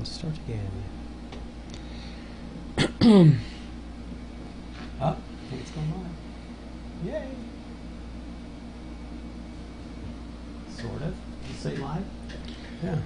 Start again. I think it's going live. Yay! Sort of. Did you say live? Yeah.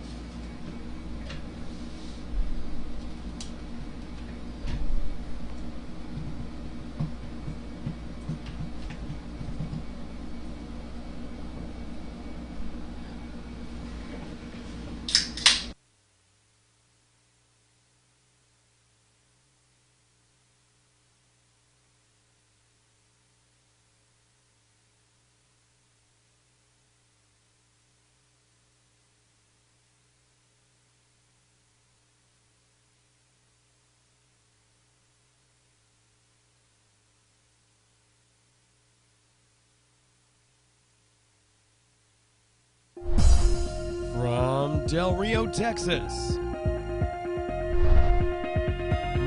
From Del Rio, Texas,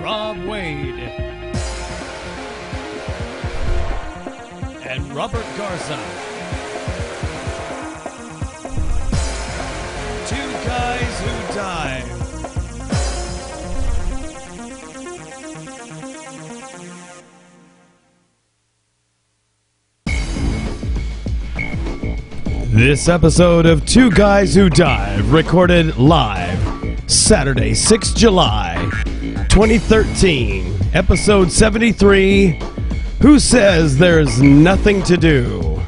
Rob Wade and Robert Garza. Two guys who dive. This episode of Two Guys Who Dive, recorded live Saturday, 6 July, 2013, episode 73, Who Says There's Nothing to Do?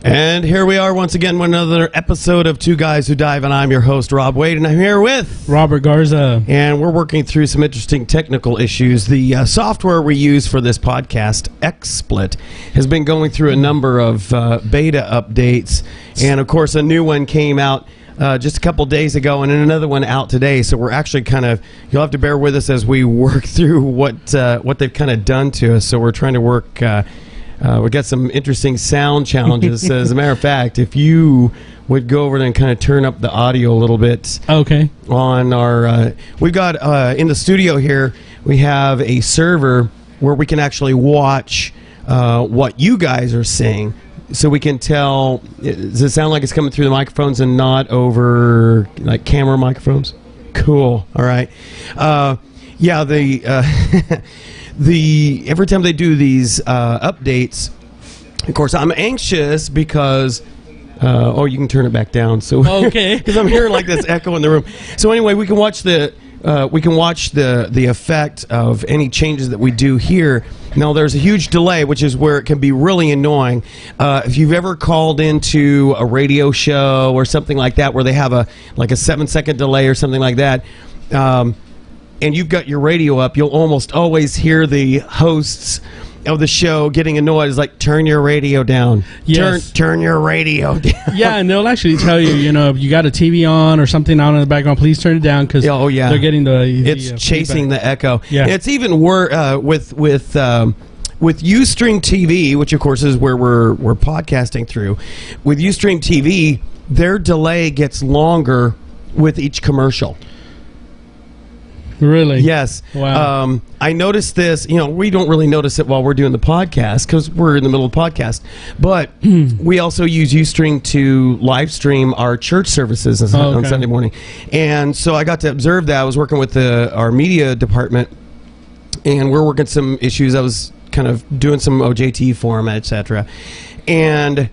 And here we are once again with another episode of Two Guys Who Dive, and I'm your host, Rob Wade, and I'm here with Robert Garza. And we're working through some interesting technical issues. The software we use for this podcast, XSplit, has been going through a number of beta updates, and of course a new one came out just a couple days ago, and another one out today. So we're actually you'll have to bear with us as we work through what they've kind of done to us. So we're trying to work... we got some interesting sound challenges. As a matter of fact, if you would go over and kind of turn up the audio a little bit. Okay. On our, we've got in the studio here, we have a server where we can actually watch what you guys are saying. So we can tell, does it sound like it's coming through the microphones and not over like camera microphones? Cool. All right. Yeah, every time they do these updates, of course, I'm anxious because you can turn it back down. So okay, because I'm hearing like this echo in the room. So anyway, we can watch the effect of any changes that we do here. Now there's a huge delay, which is where it can be really annoying. If you've ever called into a radio show or something like that, where they have a 7-second delay or something like that. And you've got your radio up, you'll almost always hear the hosts of the show getting annoyed. It's like, turn your radio down. Yes. Turn your radio down. Yeah, and they'll actually tell you, if you got a TV on or something on in the background, please turn it down because they're getting it's chasing feedback. The echo. Yeah. It's even worse with Ustream TV, which of course is where we're podcasting through. With Ustream TV, their delay gets longer with each commercial. Really? Yes. Wow. I noticed this. We don't really notice it while we're doing the podcast because we're in the middle of the podcast. But we also use Ustream to live stream our church services on Sunday morning. And so I got to observe that. I was working with our media department, and we're working some issues. I was kind of doing some OJT for them, etc. And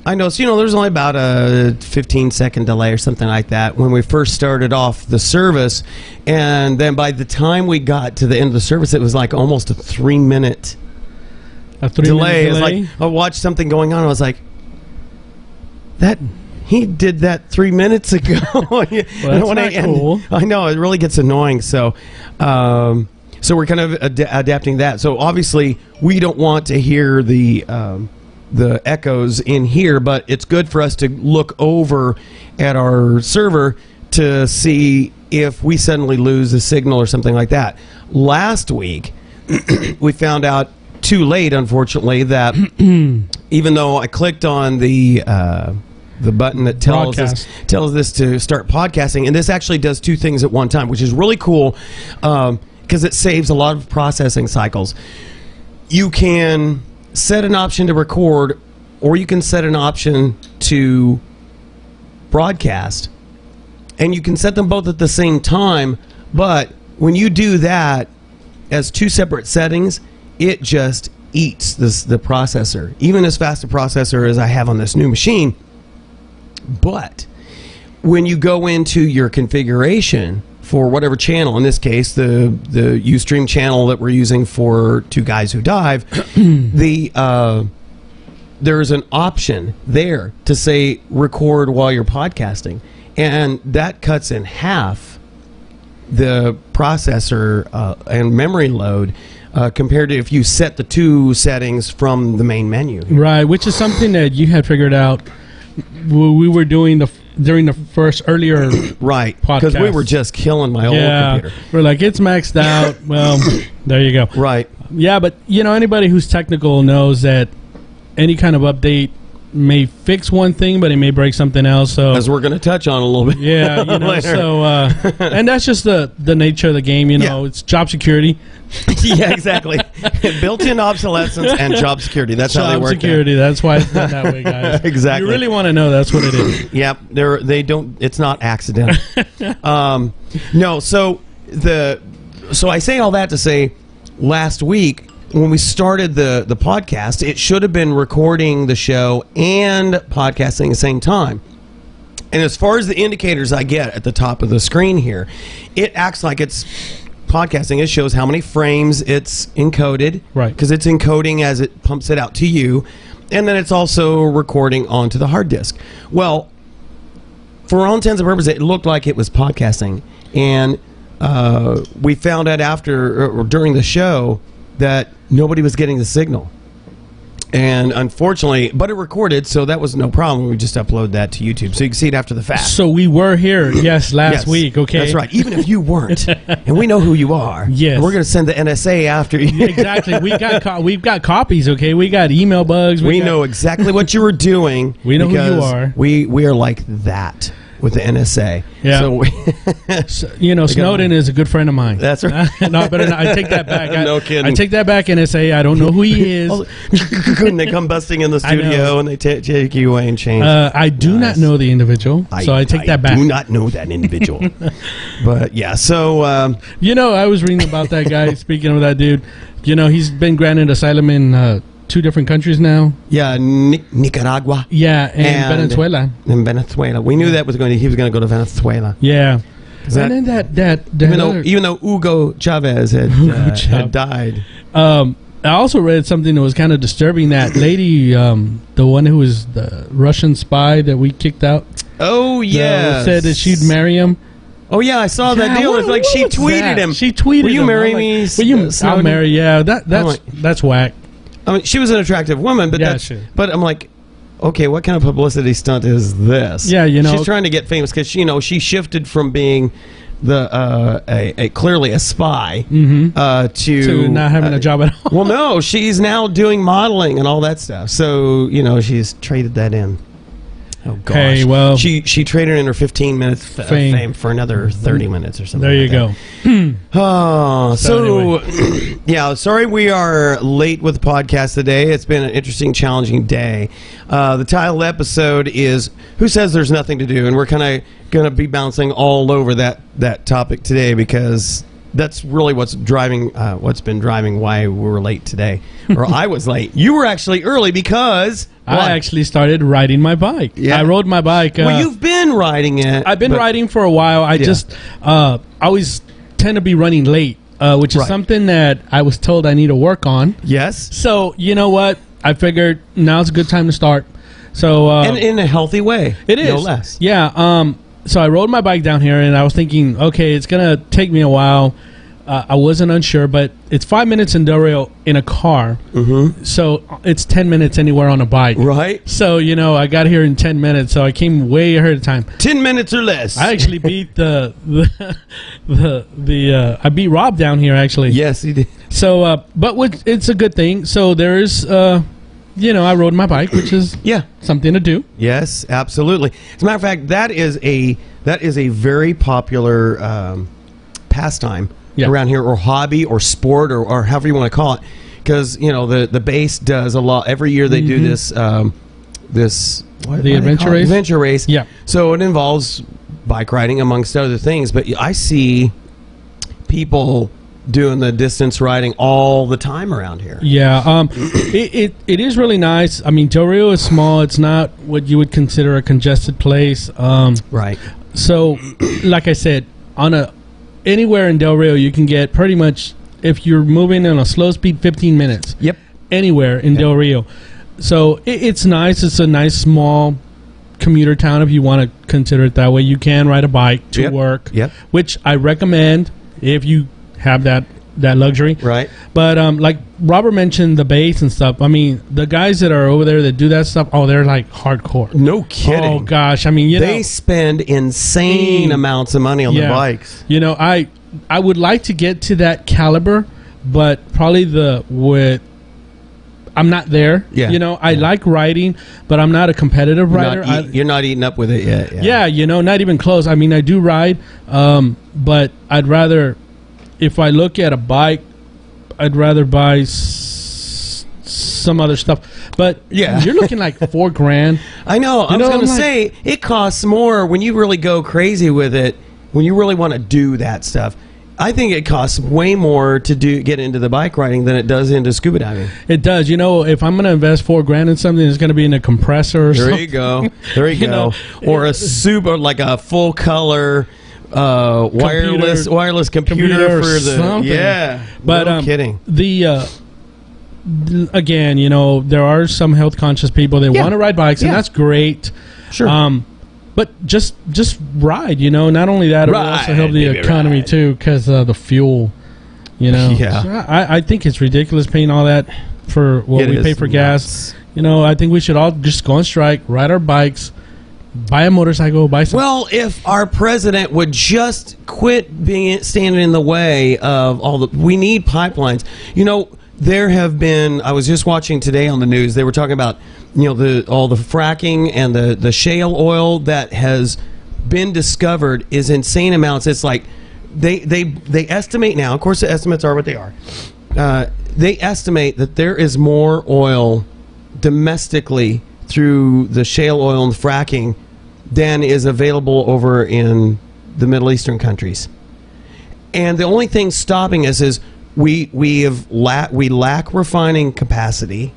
I noticed, there's only about a 15-second delay or something like that when we first started off the service. And then by the time we got to the end of the service, it was like almost a 3-minute delay. It's like, I watched something going on. I was like, he did that 3 minutes ago. Well, that's not cool. I know, it really gets annoying. So we're kind of adapting that. So obviously, we don't want to hear the echoes in here, but it's good for us to look over at our server to see if we suddenly lose a signal or something like that. Last week, we found out too late, unfortunately, that even though I clicked on the button that tells this to start podcasting, and this actually does two things at one time, which is really cool because it saves a lot of processing cycles. You can set an option to record, or you can set an option to broadcast, and you can set them both at the same time. But when you do that as two separate settings, it just eats the processor, even as fast a processor as I have on this new machine. But when you go into your configuration for whatever channel, in this case the Ustream channel that we're using for Two Guys Who Dive, there's an option there to say record while you're podcasting, and that cuts in half the processor and memory load compared to if you set the two settings from the main menu. Right, which is something that you had figured out we were doing during the first earlier right, because we were just killing my old computer. We're like, it's maxed out. Well, there you go. Right. Yeah, but anybody who's technical knows that any kind of update may fix one thing, but it may break something else. So, as we're going to touch on a little bit, so and that's just the nature of the game. It's job security. Yeah, exactly. Built-in obsolescence and job security. That's how they work. Job security. That's why it's done that way, guys. Exactly. You really want to know, that's what it is. Yep. They don't. It's not accidental. No. So I say all that to say, last week when we started the podcast, it should have been recording the show and podcasting at the same time. And as far as the indicators I get at the top of the screen here, it acts like it's podcasting. It shows how many frames it's encoded, right? Because it's encoding as it pumps it out to you, and then it's also recording onto the hard disk. Well, for all intents and purposes, it looked like it was podcasting, and we found out after or during the show that nobody was getting the signal. And unfortunately, but it recorded, so that was no problem. We just upload that to YouTube, so you can see it after the fact. So we were here, last week, okay? That's right, even if you weren't. And we know who you are. Yes. And we're going to send the NSA after you. Exactly. We've got copies, okay? We got email bugs. We know exactly what you were doing. We know who you are. We are like that with the NSA. Yeah. Snowden is a good friend of mine. That's right. No, I take that back. No kidding. I take that back, NSA. I don't know who he is. And they come busting in the studio and they take you away and change. I do not know the individual, so I take that back. I do not know that individual. But yeah, so... I was reading about that guy, speaking of that dude. He's been granted asylum in... 2 different countries now. Yeah, Nicaragua. Yeah, and Venezuela. And Venezuela. We knew that he was going to go to Venezuela. Yeah. And then even though Hugo Chavez had died. I also read something that was kind of disturbing. That lady, the one who was the Russian spy that we kicked out. Oh, yeah. Said that she'd marry him. Oh, yeah, I saw that deal. It's like she tweeted him. She tweeted him. Will you marry me? I'll marry, yeah. That's whack. I mean, she was an attractive woman, but but I'm like, okay, what kind of publicity stunt is this? Yeah, she's trying to get famous because she shifted from being clearly a spy to not having a job at all. Well, no, she's now doing modeling and all that stuff. So she's traded that in. Oh gosh! Hey, well, she traded in her 15 minutes fame for another 30 minutes or something. There you go. Anyway. Yeah. Sorry, we are late with the podcast today. It's been an interesting, challenging day. The title of the episode is "Who Says There's Nothing to Do," and we're kind of going to be bouncing all over that topic today because that's really what's been driving why we were late today, or I was late. You were actually early because. I actually started riding my bike. Yeah. I rode my bike. Well, you've been riding it. I've been riding for a while. I just always tend to be running late, which is something that I was told I need to work on. Yes. So, you know what? I figured now's a good time to start. So, and in a healthy way. It is. No less. Yeah. So I rode my bike down here, and I was thinking, okay, it's going to take me a while. I wasn't unsure, but it's 5 minutes in Del Rio in a car. Mm-hmm. So it's 10 minutes anywhere on a bike. Right. So, I got here in 10 minutes, so I came way ahead of time. 10 minutes or less. I actually beat I beat Rob down here, actually. Yes, he did. So, but it's a good thing. So there's, I rode my bike, which is something to do. Yes, absolutely. As a matter of fact, that is a very popular pastime around here, or hobby, or sport, or however you want to call it. because the base does a lot every year. They do this the adventure race. Adventure race. Yeah. So it involves bike riding amongst other things, but I see people doing the distance riding all the time around here. Yeah, it is really nice. I mean, Del Rio is small. It's not what you would consider a congested place. Right. So, like I said, anywhere in Del Rio, you can get pretty much, if you're moving in a slow speed, 15 minutes. Yep. Anywhere in Del Rio. So it's nice. It's a nice small commuter town if you want to consider it that way. You can ride a bike to work, which I recommend if you have that luxury. Right. But like Robert mentioned, the base and stuff. I mean, the guys that are over there that do that stuff, they're like hardcore. No kidding. Oh gosh, I mean, they spend insane amounts of money on the bikes. I would like to get to that caliber, but probably I'm not there. Yeah. I like riding, but I'm not a competitive rider. You're not eating up with it yet. Yeah, not even close. I mean, I do ride, but I'd rather, if I look at a bike, I'd rather buy some other stuff. But you're looking like $4,000. I know. I was going to say, it costs more when you really go crazy with it, when you really want to do that stuff. I think it costs way more to get into the bike riding than it does into scuba diving. It does. If I'm going to invest $4,000 in something, it's going to be in a compressor or something. There you go. Or a super, like a full color wireless computer for the But no kidding. Again, there are some health conscious people that want to ride bikes, and that's great. Sure. But just ride, Not only that, it will also help the economy too, because the fuel, Yeah. So I think it's ridiculous paying all that for what we pay for gas. I think we should all just go on strike, ride our bikes, buy a motorcycle, buy some. Well, if our president would just quit standing in the way of we need pipelines. There have been, I was just watching today on the news, they were talking about, all the fracking and the shale oil that has been discovered is insane amounts. It's like they estimate now, of course the estimates are what they are. They estimate that there is more oil domestically through the shale oil and fracking than is available over in the Middle Eastern countries. And the only thing stopping us is we lack refining capacity,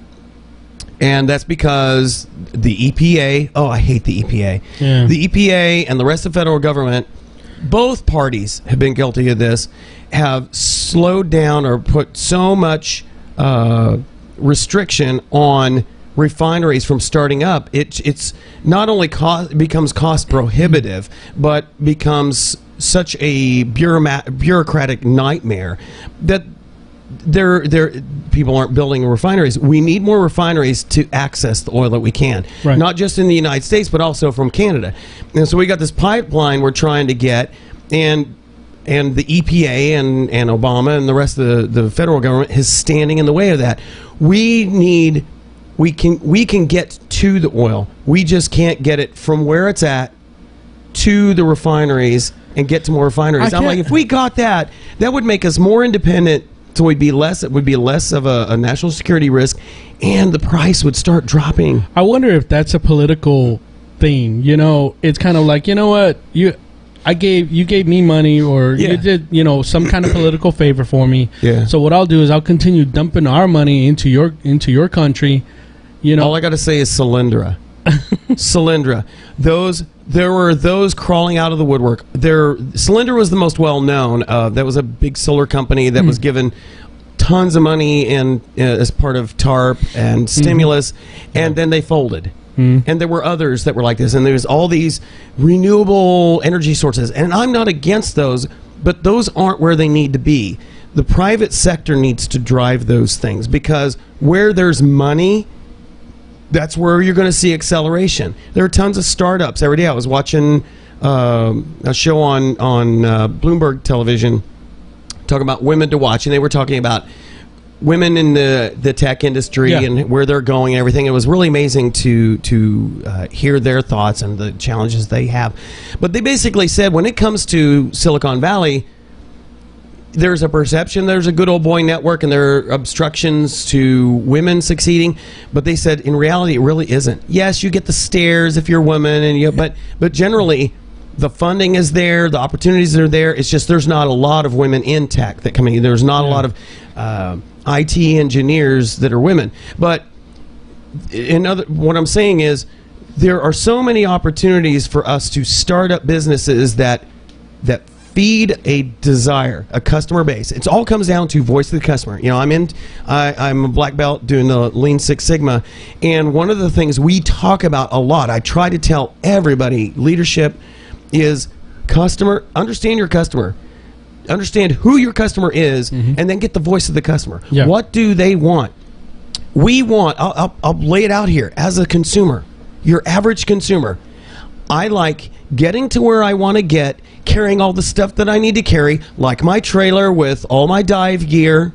and that's because the EPA. Oh, I hate the EPA. Yeah. The EPA and the rest of the federal government, both parties have been guilty of this, have slowed down or put so much restriction on refineries from starting up. It's not only becomes cost prohibitive, but becomes such a bureaucratic nightmare that people aren't building refineries. We need more refineries to access the oil that we can, not just in the United States, but also from Canada. And so we got this pipeline we're trying to get, and the EPA and Obama and the rest of the federal government is standing in the way of that. We can get to the oil. We just can't get it from where it's at to the refineries and get to more refineries. I'm like, if we got that would make us more independent. So it would be less of a national security risk, and the price would start dropping. I wonder if that's a political thing. It's kind of like, what, you gave me money, or you did some kind of political favor for me. Yeah. So what I'll do is I'll continue dumping our money into your country. All I got to say is Solyndra. Solyndra. There were those crawling out of the woodwork. Solyndra was the most well known. That was a big solar company that was given tons of money as part of TARP and stimulus, and then they folded. And there were others that were like this, and there's all these renewable energy sources, and I'm not against those, but those aren't where they need to be. The private sector needs to drive those things, because where there's money, that's where you're going to see acceleration. There are tons of startups every day. I was watching a show on Bloomberg television talking about women to watch, and they were talking about women in the tech industry and where they're going and everything. It was really amazing to hear their thoughts and the challenges they have. But they basically said when it comes to Silicon Valley, there's a perception there's a good old boy network and there are obstructions to women succeeding, but they said in reality it really isn't. Yes, you get the stares if you're a woman, and but generally the funding is there, the opportunities are there. It's just there's not a lot of women in tech that come in. There's not a lot of IT engineers that are women. But what I'm saying is there are so many opportunities for us to start up businesses that feed a desire, a customer base. It all comes down to voice of the customer. You know, I'm a black belt doing the Lean Six Sigma, and one of the things we talk about a lot, I try to tell everybody, leadership is customer. Understand your customer. Understand who your customer is, and then get the voice of the customer. Yeah. What do they want? We want. I'll lay it out here as a consumer. Your average consumer. I like getting to where I want to get, carrying all the stuff that I need to carry, like my trailer with all my dive gear,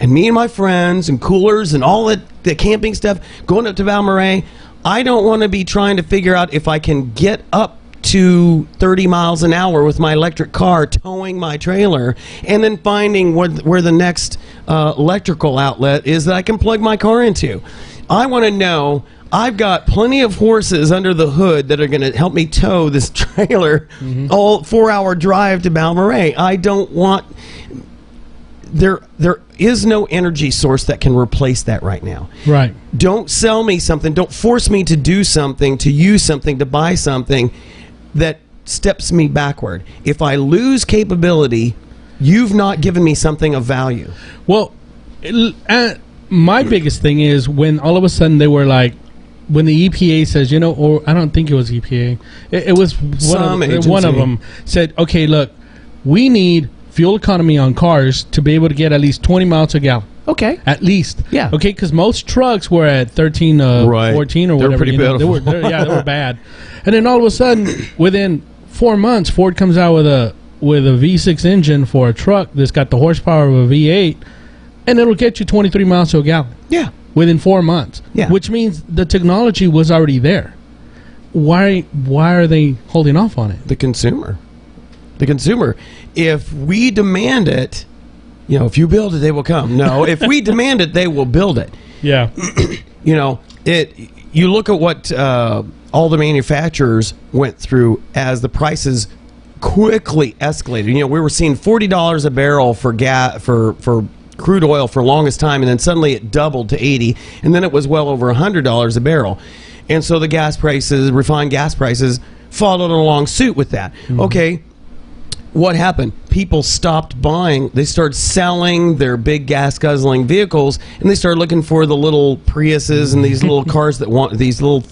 and me and my friends, and coolers, and all the camping stuff, going up to Valmarais. I don't want to be trying to figure out if I can get up to 30 miles an hour with my electric car, towing my trailer, and then finding where the next electrical outlet is that I can plug my car into. I want to know I've got plenty of horses under the hood that are going to help me tow this trailer all 4-hour drive to Balmarais. I don't want... There is no energy source that can replace that right now. Right. Don't sell me something. Don't force me to do something, to use something, to buy something that steps me backward. If I lose capability, you've not given me something of value. Well, my biggest thing is when all of a sudden they were like, when the EPA says, you know, or I don't think it was EPA, it was one of them said, okay, look, we need fuel economy on cars to be able to get at least 20 miles a gallon. Okay. At least. Yeah. Okay, because most trucks were at 13, 14 or whatever. They're pretty beautiful. They were bad. And then all of a sudden, within 4 months, Ford comes out with a V6 engine for a truck that's got the horsepower of a V8, and it'll get you 23 miles to a gallon. Yeah. Within 4 months. Yeah. Which means the technology was already there. Why are they holding off on it? The consumer. If we demand it, you know, if you build it, they will come. No, if we demand it, they will build it. Yeah. You know, you look at what all the manufacturers went through as the prices quickly escalated. You know, we were seeing $40 a barrel for gas for crude oil for the longest time, and then suddenly it doubled to $80, and then it was well over $100 a barrel. And so the gas prices, refined gas prices, followed along suit with that. Okay. What happened? People stopped buying. They started selling their big gas-guzzling vehicles, and they started looking for the little Priuses and these little cars that want these little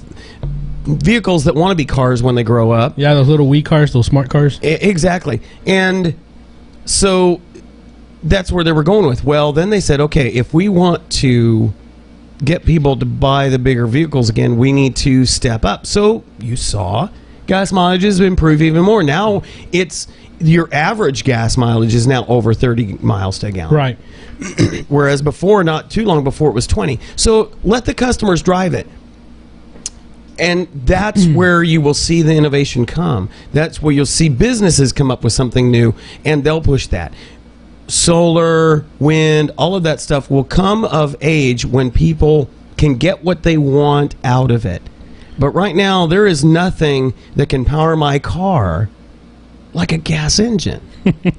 vehicles that want to be cars when they grow up. Yeah, those little wee cars, those smart cars. Exactly. And so that's where they were going with. Well, then they said, okay, if we want to get people to buy the bigger vehicles again, we need to step up. So you saw gas mileage has improved even more. Now it's your average gas mileage is now over 30 miles to a gallon. Right. Whereas before, not too long before, it was 20. So let the customers drive it. And that's where you will see the innovation come. That's where you'll see businesses come up with something new, and they'll push that. Solar, wind, all of that stuff will come of age when people can get what they want out of it. But right now, there is nothing that can power my car like a gas engine.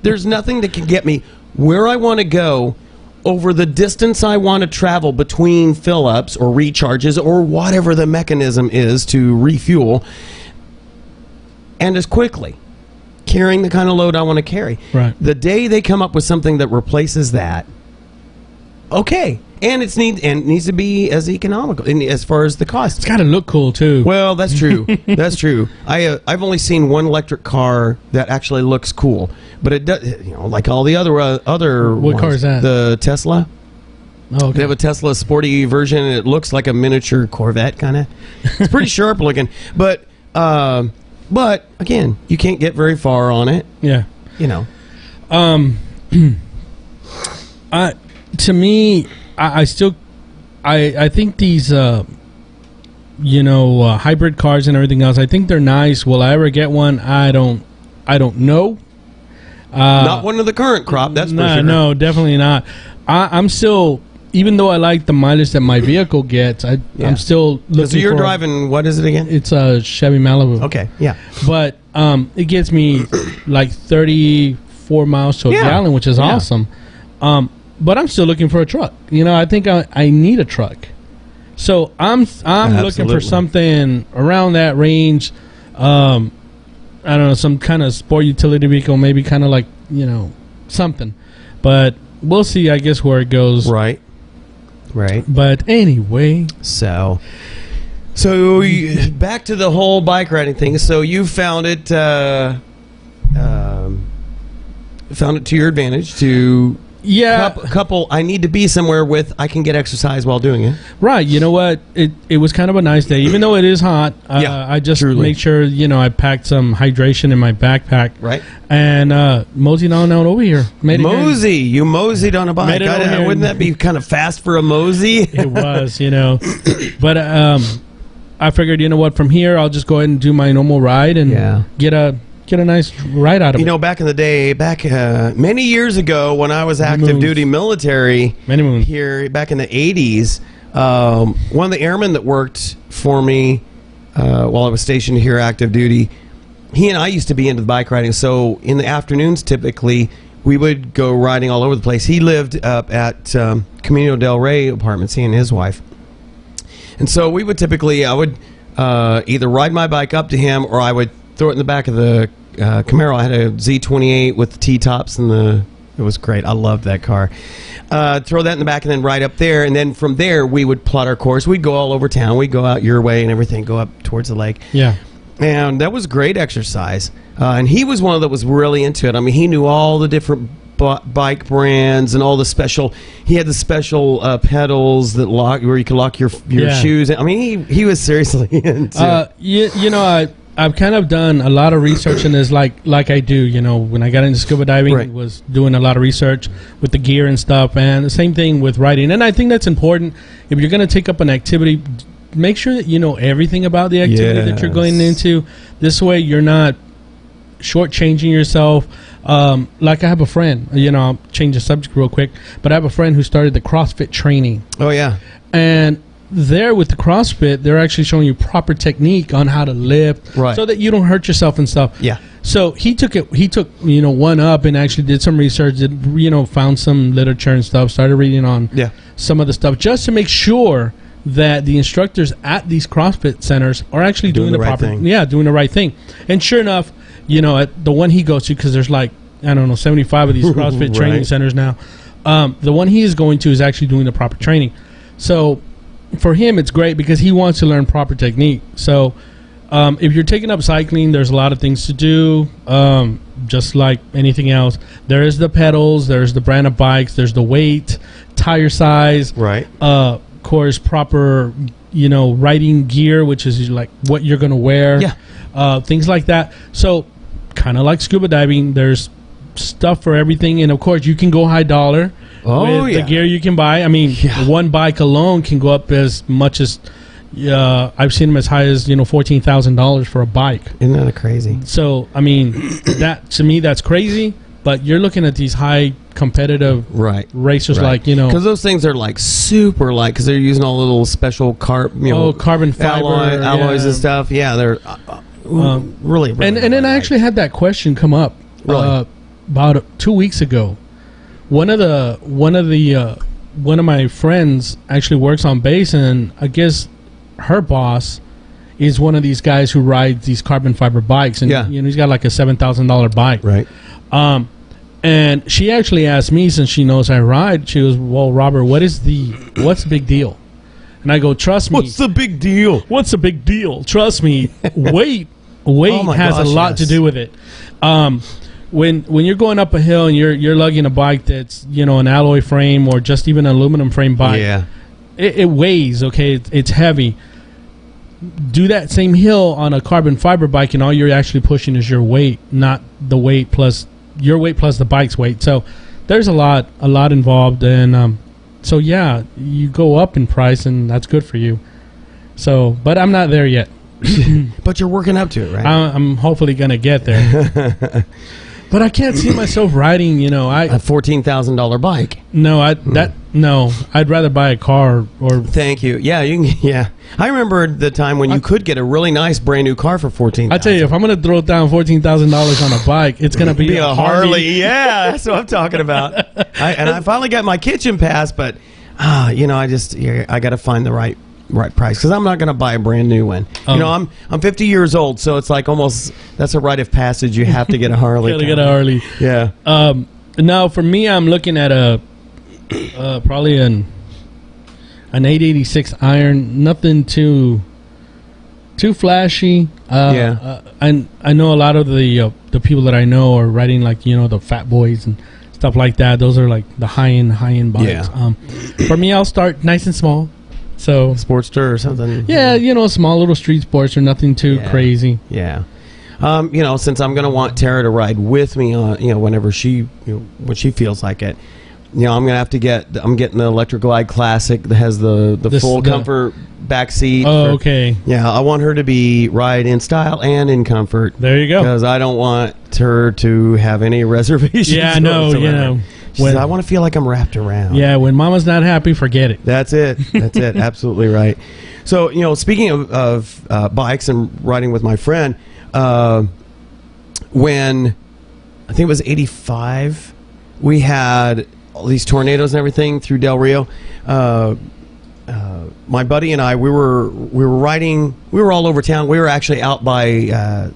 There's nothing that can get me where I want to go over the distance I want to travel between fill-ups or recharges or whatever the mechanism is to refuel, and as quickly, carrying the kind of load I want to carry. Right. The day they come up with something that replaces that, okay. And it needs to be as economical as far as the cost. It's got to look cool too. Well, that's true. That's true. I've only seen one electric car that actually looks cool, but it does. You know, like all the other What ones. car is that? The Tesla. Oh, okay. They have a Tesla sporty version, and it looks like a miniature Corvette kind of. It's pretty sharp looking, but again, you can't get very far on it. Yeah. You know. To me, I still think these hybrid cars and everything else, I think they're nice. Will I ever get one? I don't know. Not one of the current crop, that's for sure. No, definitely not. I'm still, even though I like the mileage that my vehicle gets, I'm still looking. So you're driving, what is it again? It's a Chevy Malibu. Okay, yeah. But it gets me like 34 miles to a gallon, which is awesome. But I'm still looking for a truck. You know, I think I need a truck. So I'm looking for something around that range. I don't know, some kind of sport utility vehicle, maybe kind of like, you know, something. But we'll see, I guess, where it goes. Right. But anyway. So back to the whole bike riding thing. So you found it to your advantage to... Yeah, couple. I need to be somewhere with I can get exercise while doing it. Right. You know what? It was kind of a nice day, even though it is hot. I just make sure I packed some hydration in my backpack. Right. And moseyed on out over here. You moseyed on a bike. Wouldn't that be kind of fast for a mosey? It was, but I figured, what? From here, I'll just go ahead and do my normal ride and get a nice ride out of it. Back in the day, many years ago when I was active duty military here back in the 80s, one of the airmen that worked for me while I was stationed here active duty, he and I used to be into the bike riding. So in the afternoons, typically, we would go riding all over the place. He lived up at Camino del Rey apartments, he and his wife. And so we would I would either ride my bike up to him or I would throw it in the back of the Camaro. I had a Z28 with the T-tops and it was great. I loved that car. Throw that in the back and then ride up there. And then from there, we would plot our course. We'd go all over town. We'd go out your way and everything, go up towards the lake. Yeah. And that was great exercise. And he was one that was really into it. I mean, he knew all the different bike brands and all the special. He had the special pedals that lock where you could lock your shoes. I mean, he was seriously into it. I've kind of done a lot of research in this, like I do. When I got into scuba diving, was doing a lot of research with the gear and stuff, and the same thing with riding. And I think that's important. If you're going to take up an activity, make sure that you know everything about the activity that you're going into. This way, you're not shortchanging yourself. Like I have a friend. I'll change the subject real quick, but I have a friend who started the CrossFit training. Oh yeah, and there with the CrossFit, they're actually showing you proper technique on how to lift, so that you don't hurt yourself and stuff. Yeah. So he took one up and actually did some research. Found some literature and stuff. Started reading on some of the stuff just to make sure that the instructors at these CrossFit centers are actually doing the proper thing. Yeah, doing the right thing. And sure enough, at the one he goes to, because there's 75 of these CrossFit training centers now. The one he is going to is actually doing the proper training. So for him, it's great because he wants to learn proper technique. So if you're taking up cycling, there's a lot of things to do, just like anything else. There is the pedals, there's the brand of bikes, there's the weight, tire size, of course, proper, riding gear, which is like what you're going to wear, things like that. So kind of like scuba diving, there's stuff for everything. And, of course, you can go high dollar. With the gear you can buy. I mean, one bike alone can go up as much as I've seen them as high as $14,000 for a bike. Isn't that crazy? So I mean, that to me that's crazy. But you're looking at these high competitive racers, because those things are like super light because they're using all little special carbon fiber alloys and stuff. Yeah, they're really. And then I actually had that question come up about 2 weeks ago. One of my friends actually works on base, and I guess her boss is one of these guys who rides these carbon fiber bikes, and he's got like a $7,000 bike, right? And she actually asked me, since she knows I ride, she goes, "Well, Robert, what's the big deal?" And I go, "Trust me, what's the big deal? What's the big deal? Trust me, weight has a lot to do with it." When you're going up a hill and you're lugging a bike that's an alloy frame or just even an aluminum frame bike, it weighs. Okay, it's heavy. Do that same hill on a carbon fiber bike, and all you're actually pushing is your weight, not the weight plus your weight plus the bike's weight. So there's a lot involved, and so you go up in price, and that's good for you. So, but I'm not there yet. But you're working up to it, right? I'm hopefully gonna get there. But I can't see myself riding, a $14,000 bike. No, I'd rather buy a car or. Thank you. Yeah, you can. Yeah, I remember the time when you could get a really nice brand new car for $14,000. I tell you, if I'm going to throw down $14,000 on a bike, it's going to be a Harley. Yeah, that's what I'm talking about. I finally got my kitchen pass, but I got to find the right price, because I'm not going to buy a brand new one. I'm 50 years old, so it's like almost that's a rite of passage. You have to get a Harley. Got to get a Harley. Yeah. Now for me, I'm looking at probably an 886 iron. Nothing too flashy. And I know a lot of the people that I know are riding like the Fat Boys and stuff like that. Those are like the high end bikes. Yeah. For me, I'll start nice and small. So Sportster or something. Yeah, small little street sports or nothing too crazy. Yeah. Since I'm going to want Tara to ride with me on, whenever she, when she feels like it, I'm going to have to I'm getting the Electric Glide Classic that has the full comfort back seat. Oh, okay. Yeah, I want her to ride in style and in comfort. There you go. Because I don't want her to have any reservations. Yeah, no, I want to feel like I'm wrapped around. Yeah, when Mama's not happy, forget it. That's it. Absolutely right. So, speaking of bikes and riding with my friend, when I think it was 85, we had all these tornadoes and everything through Del Rio. My buddy and I, we were riding. We were all over town. We were actually out by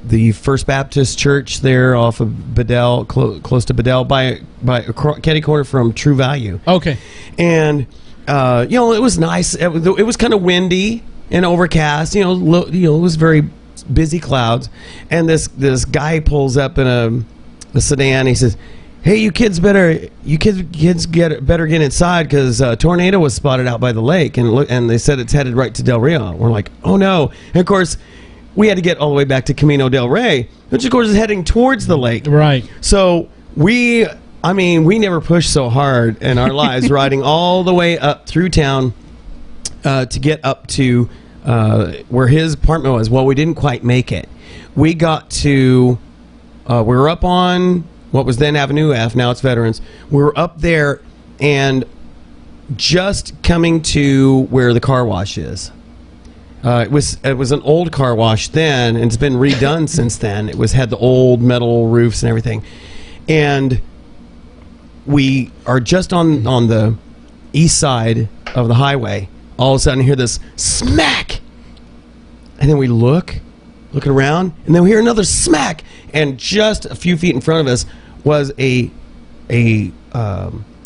the First Baptist Church there off of Bedell, close to Bedell, by Kenny Corner from True Value. Okay. And it was nice. It was kind of windy and overcast. It was very busy clouds. And this guy pulls up in a sedan. He says, "Hey, you kids better get inside, because a tornado was spotted out by the lake, and they said it's headed right to Del Rio." We're like, "Oh no!" And of course, we had to get all the way back to Camino del Rey, which of course is heading towards the lake. Right. So we never pushed so hard in our lives, riding all the way up through town to get up to where his apartment was. Well, we didn't quite make it. We got to, we were up on what was then Avenue F, now it's Veterans. We were up there and just coming to where the car wash is. It was an old car wash then, and it's been redone since then. It had the old metal roofs and everything. And we are just on the east side of the highway. All of a sudden, hear this smack, and then we looking around, and then we hear another smack, and just a few feet in front of us was a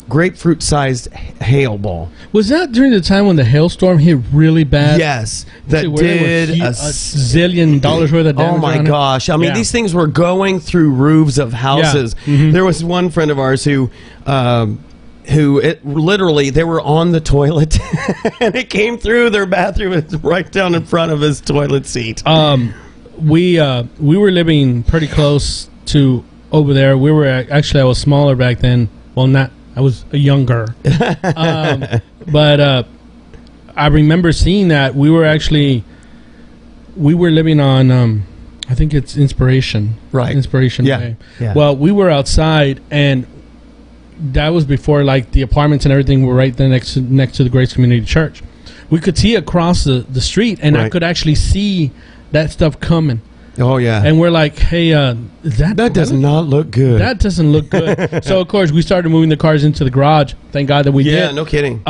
grapefruit-sized hail ball. Was that during the time when the hailstorm hit really bad? Yes, that did a zillion dollars worth of damage. Oh my gosh! I mean, these things were going through roofs of houses. Yeah. Mm-hmm. There was one friend of ours who literally they were on the toilet, and it came through their bathroom and right down in front of his toilet seat. We were living pretty close to over there. We were actually, I was smaller back then. Well, not. I was younger. But I remember seeing that. We were living on, I think it's Inspiration. Right. Inspiration yeah. Way. Yeah. Well, we were outside, and that was before, like, the apartments and everything were right there next to the Grace Community Church. We could see across the street, and I could actually see that stuff coming. Oh, yeah. And we're like, hey, that does not look good. That doesn't look good. So, of course, we started moving the cars into the garage. Thank God that we did. Yeah, no kidding.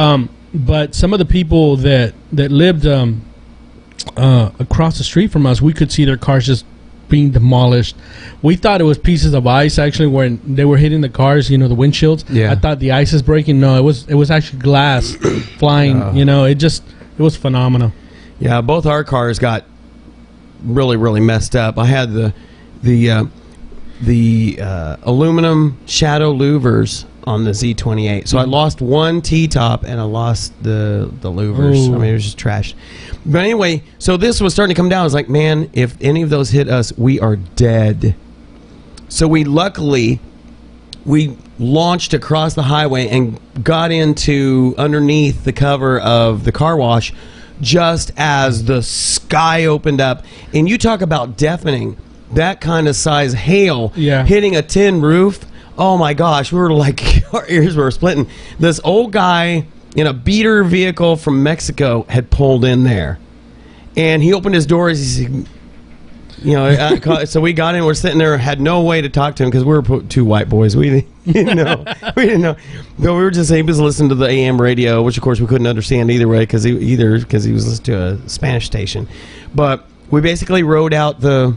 But some of the people that lived across the street from us, we could see their cars just being demolished. We thought it was pieces of ice, actually, when they were hitting the cars, the windshields. Yeah. I thought the ice is breaking. No, it was actually glass flying. It was phenomenal. Yeah, both our cars got really, really messed up. I had the aluminum shadow louvers on the Z28, so I lost one T-top and I lost the louvers. Ooh. I mean, it was just trashed. But anyway, so this was starting to come down. I was like, man, if any of those hit us, we are dead. So we launched across the highway and got into underneath the cover of the car wash just as the sky opened up. And you talk about deafening. that kind of size hail Yeah. hitting a tin roof. Oh my gosh, we were like, our ears were splitting. This old guy in a beater vehicle from Mexico had pulled in there, and he opened his doors. He said, so we got in. We're sitting there, had no way to talk to him because we were two white boys. We didn't know. We didn't know. But we were just able to listen to the AM radio, which of course we couldn't understand either way because he was listening to a Spanish station. But we basically rode out the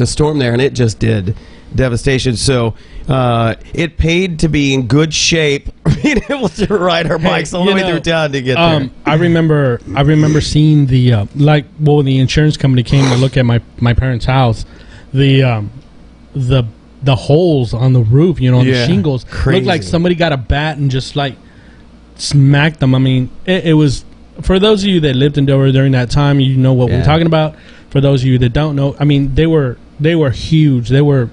storm there, and it just did devastation. So it paid to be in good shape, being able to ride our bikes all the way through town to get there. I remember seeing the when the insurance company came to look at my parents' house, the holes on the roof, on the shingles, crazy. looked like somebody got a bat and just like smacked them. I mean, it was, for those of you that lived in Delaware during that time, you know what we're talking about. For those of you that don't know, I mean, they were huge. They were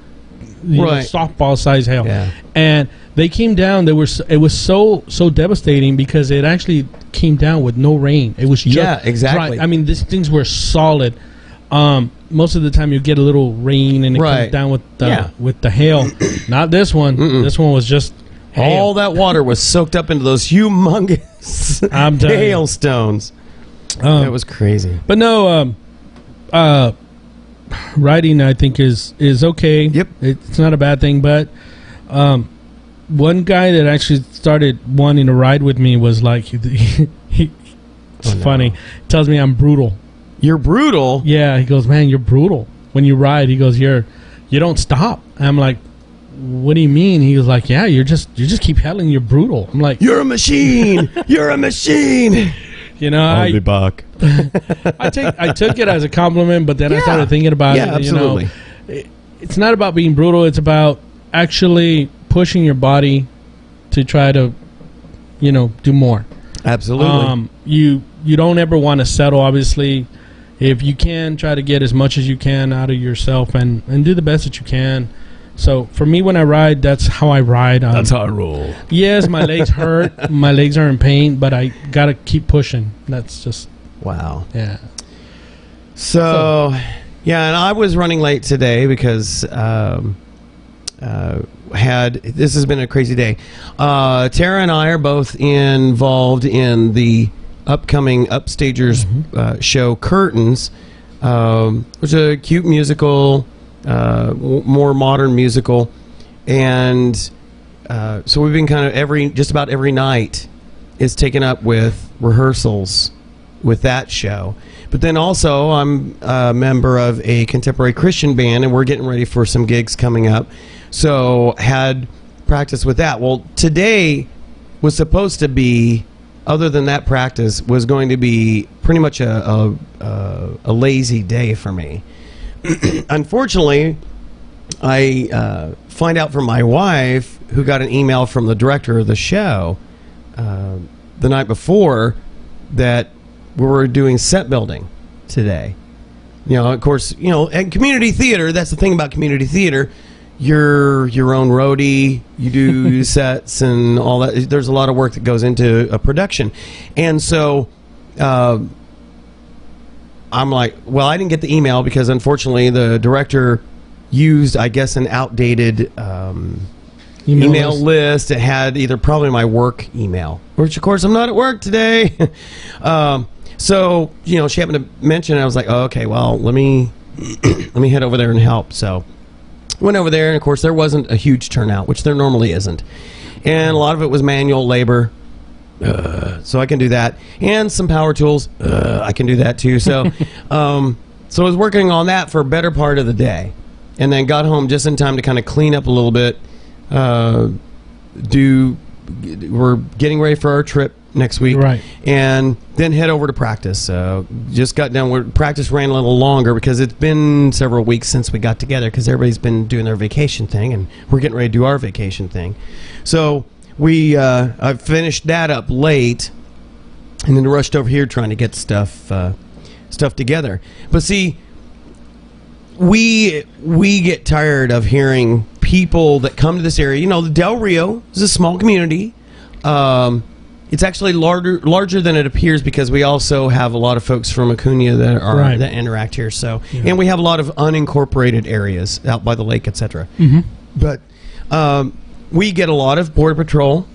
softball size hail, and they came down. It was so devastating because it actually came down with no rain. It was just exactly. dry. I mean, these things were solid. Most of the time you get a little rain and it comes down with the hail. Not this one. Mm-mm. This one was just hail. All that water was soaked up into those humongous hailstones. It was crazy. But no, riding I think is okay. Yep, it's not a bad thing. But one guy that actually started wanting to ride with me was like, it's funny. Tells me I'm brutal. You're brutal? Yeah, he goes, man, you're brutal when you ride. He goes, you don't stop. And I'm like, what do you mean? He was like, yeah, you just keep yelling, you're brutal. I'm like, you're a machine. You're a machine. I'll be back. I took it as a compliment, but then I started thinking about it. Absolutely. It's not about being brutal. It's about actually pushing your body to try to, do more. Absolutely. You don't ever want to settle, obviously. If you can, try to get as much as you can out of yourself and do the best that you can. So for me, when I ride, that's how I ride. That's how I roll. Yes, my legs hurt. My legs are in pain, but I got to keep pushing. That's just... Wow. Yeah. So, and I was running late today because this has been a crazy day. Tara and I are both involved in the upcoming Upstagers show Curtains, which is a cute musical, more modern musical, and so we've been kind of just about every night is taken up with rehearsals with that show. But then also I'm a member of a contemporary Christian band, and we're getting ready for some gigs coming up, so had practice with that. Well, today was supposed to be, other than that practice, was going to be pretty much a lazy day for me. Unfortunately, I find out from my wife, who got an email from the director of the show the night before, that we were doing set building today. Of course, and community theater, that's the thing about community theater. You're your own roadie, you do sets and all that. There's a lot of work that goes into a production. And so I'm like, well, I didn't get the email because unfortunately the director used, I guess, an outdated email list. It had either probably my work email, which of course I'm not at work today. So, she happened to mention it. I was like, oh, okay, well, let me head over there and help. So went over there, and of course there wasn't a huge turnout, which there normally isn't, and a lot of it was manual labor, so I can do that, and some power tools, I can do that too. So so I was working on that for a better part of the day, and then got home just in time to kind of clean up a little bit. We're getting ready for our trip next week, right? And then head over to practice. Just got done. Practice ran a little longer because it's been several weeks since we got together because everybody's been doing their vacation thing, and we're getting ready to do our vacation thing. So I finished that up late, and then rushed over here trying to get stuff together. But see, we get tired of hearing people that come to this area. The Del Rio is a small community. It's actually larger than it appears because we also have a lot of folks from Acuna that interact here. So, and we have a lot of unincorporated areas out by the lake, etc. But we get a lot of Border Patrol.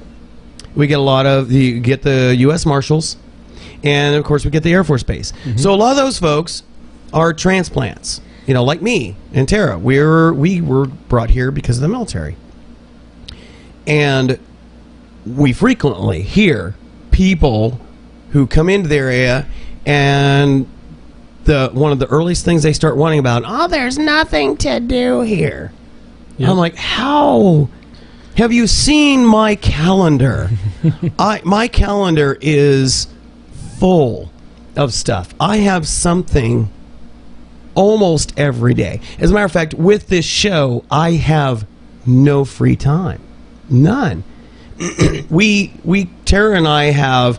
We get a lot of the U.S. Marshals, and of course we get the Air Force Base. So a lot of those folks are transplants. You know, like me and Tara. We were brought here because of the military, and we frequently hear people who come into the area, and one of the earliest things they start wanting about, there's nothing to do here. Yep. I'm like, how have you seen my calendar? My calendar is full of stuff. I have something almost every day. As a matter of fact, with this show, I have no free time. None. Tara and I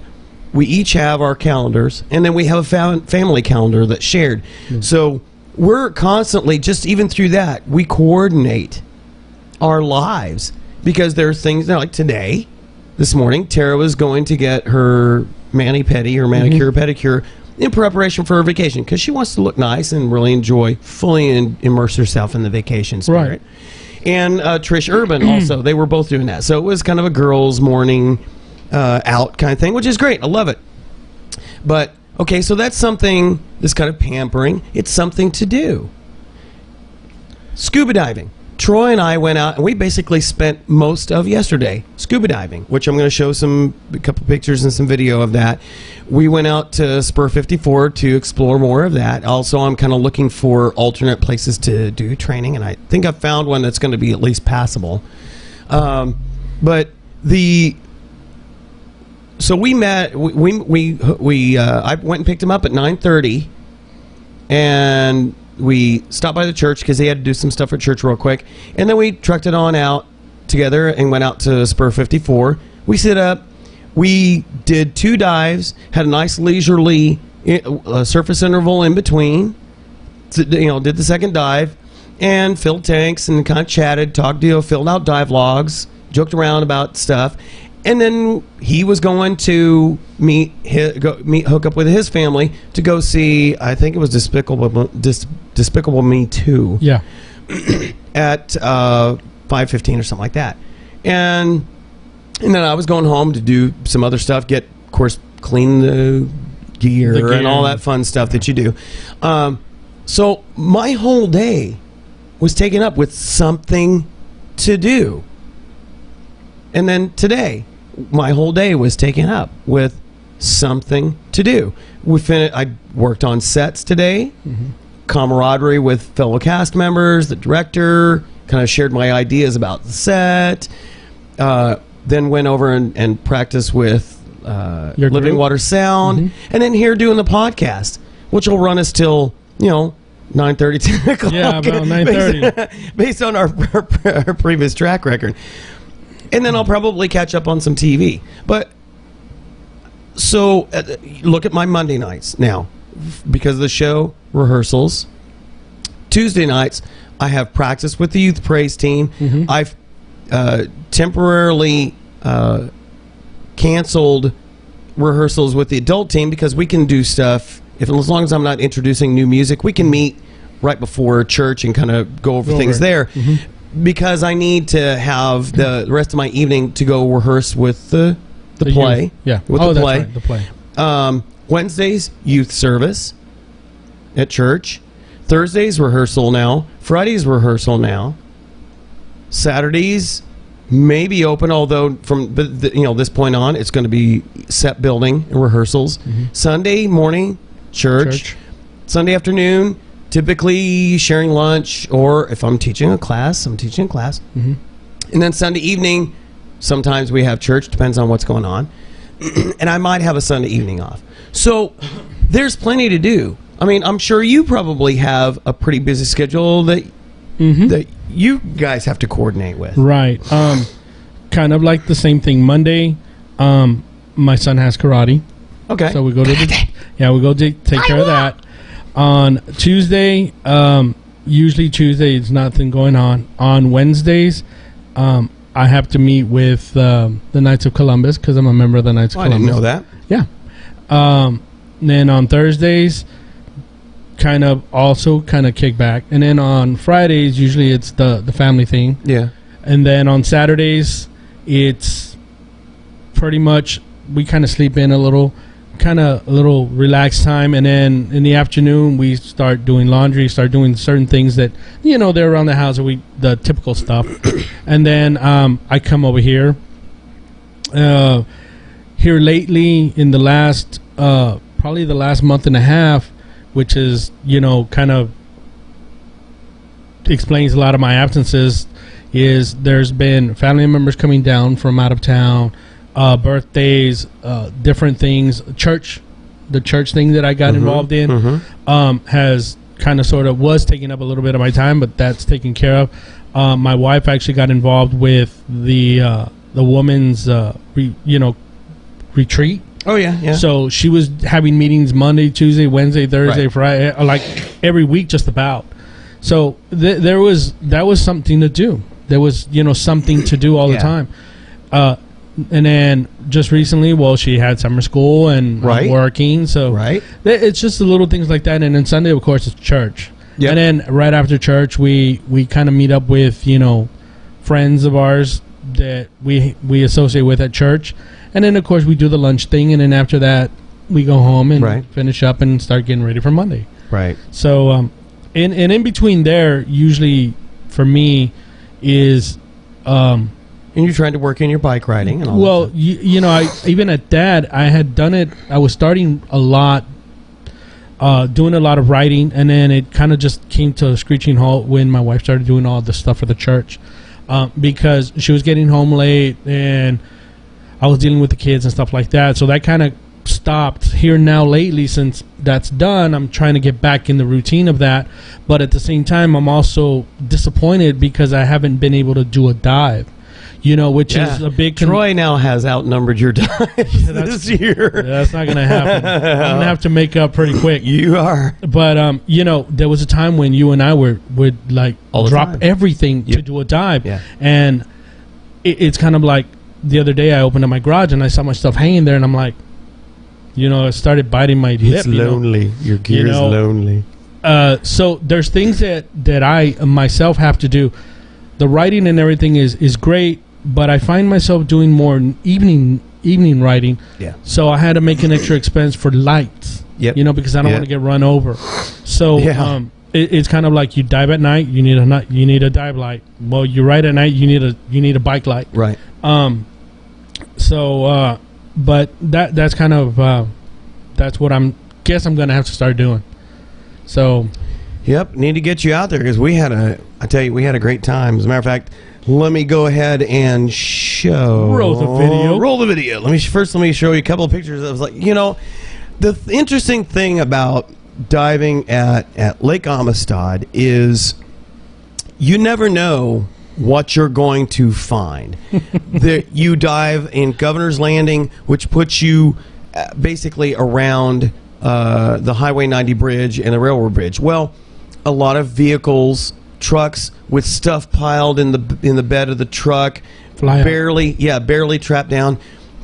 we each have our calendars, and then we have a family calendar that's shared. So we're constantly, just even through that, we coordinate our lives, because there are things like today, this morning, Tara was going to get her mani-pedi or manicure pedicure in preparation for her vacation, because she wants to look nice and really fully immerse herself in the vacation spirit. Right. And Trish Urban also, they were both doing that. So it was kind of a girls' morning out kind of thing, which is great. I love it. But, okay, so that's something that's kind of pampering. It's something to do. Scuba diving. Troy and I went out, and we basically spent most of yesterday scuba diving, which I'm going to show a couple pictures and some video of that. We went out to Spur 54 to explore more of that. Also, I'm kind of looking for alternate places to do training, and I think I've found one that's going to be at least passable. So we met. I went and picked him up at 9:30, and we stopped by the church because he had to do some stuff at church real quick. And then we trucked it on out together and went out to Spur 54. We sit up. We did 2 dives, had a nice leisurely surface interval in between. Did the second dive and filled tanks and kind of chatted, filled out dive logs, joked around about stuff. And then he was going to hook up with his family to go see, I think it was Despicable Me 2. Yeah. At 5:15 or something like that. And then I was going home to do some other stuff, of course, clean the gear and all that fun stuff that you do. So my whole day was taken up with something to do. And then today, my whole day was taken up with something to do. I worked on sets today, camaraderie with fellow cast members, the director, kind of shared my ideas about the set, then went over and practiced with Living Water Sound, and then here doing the podcast, which will run us till, 9:30, 10 o'clock. Yeah, about 9:30. Based on our previous track record. And then I'll probably catch up on some TV. But, so, look at my Monday nights now. Because of the show, rehearsals. Tuesday nights, I have practice with the youth praise team. I've temporarily canceled rehearsals with the adult team because we can do stuff. As long as I'm not introducing new music, we can meet right before church and kind of go over things there. Because I need to have the rest of my evening to go rehearse with the play. Youth. Yeah. With the play. That's right, the play. Wednesdays, youth service at church. Thursdays, rehearsal now. Fridays, rehearsal now. Saturdays, maybe open, although from this point on, it's going to be set building and rehearsals. Sunday morning, church. Sunday afternoon, typically sharing lunch, or if I'm teaching a class, I'm teaching a class. And then Sunday evening, sometimes we have church, depends on what's going on. And I might have a Sunday evening off. So there's plenty to do. I mean, I'm sure you probably have a pretty busy schedule that you guys have to coordinate with. Right. Kind of like the same thing. Monday, my son has karate. Okay. So we go to take care of that. On Tuesday, usually Tuesday, there's nothing going on. On Wednesdays, I have to meet with the Knights of Columbus because I'm a member of the Knights of Columbus. I didn't know that. Yeah. Then on Thursdays, kind of kick back. And then on Fridays, usually it's the family thing. Yeah. And then on Saturdays, it's pretty much we kind of sleep in a little relaxed time. And then in the afternoon, we start doing laundry, start doing certain things that, they're around the house, the typical stuff. And then I come over here. Here lately, in the last, probably the last month and a half, which is, kind of explains a lot of my absences, is there's been family members coming down from out of town, birthdays, different things. The church thing that I got involved in has kind of sort of was taking up a little bit of my time, but that's taken care of. My wife actually got involved with the woman's, retreat. Oh yeah. So she was having meetings Monday, Tuesday, Wednesday, Thursday, Friday, like every week, just about. So that was something to do. There was something to do all the time. And then just recently, she had summer school and I'm working. So it's just the little things like that. And then Sunday, of course, it's church. Yep. And then right after church, we kind of meet up with friends of ours that we associate with at church. And then, of course, we do the lunch thing. And then after that, we go home and finish up and start getting ready for Monday. Right. So, in between there, usually for me is... and you're trying to work in your bike riding and all that stuff. Even at that, I had done it. I was starting a lot, doing a lot of writing. And then it kind of just came to a screeching halt when my wife started doing all the stuff for the church. Because she was getting home late and... I was dealing with the kids and stuff like that. So that kind of stopped here now lately. Since that's done, I'm trying to get back in the routine of that. But at the same time, I'm also disappointed because I haven't been able to do a dive, which is a big... Troy now has outnumbered your dives this year. That's not going to happen. I'm going to have to make up pretty quick. You are. But, there was a time when you and I would like drop everything to do a dive. Yeah. And it's kind of like, the other day I opened up my garage and I saw my stuff hanging there and I'm like, I started biting my lip. It's lonely. Your gear is lonely. So there's things that I myself have to do. The writing and everything is great, but I find myself doing more evening writing. Yeah. So I had to make an extra expense for lights. Yep. Because I don't want to get run over. So it's kind of like you dive at night, you need a dive light. Well, you ride at night, you need a bike light. Right. But that's kind of that's what I'm gonna have to start doing. So, yep, need to get you out there because we had a great time. As a matter of fact, let me go ahead and roll the video. Let me show you a couple of pictures. I was like, the interesting thing about diving at Lake Amistad is you never know what you're going to find. You dive in Governor's Landing, which puts you basically around the Highway 90 bridge and the railroad bridge. Well, a lot of vehicles, trucks with stuff piled in the bed of the truck, barely trapped down,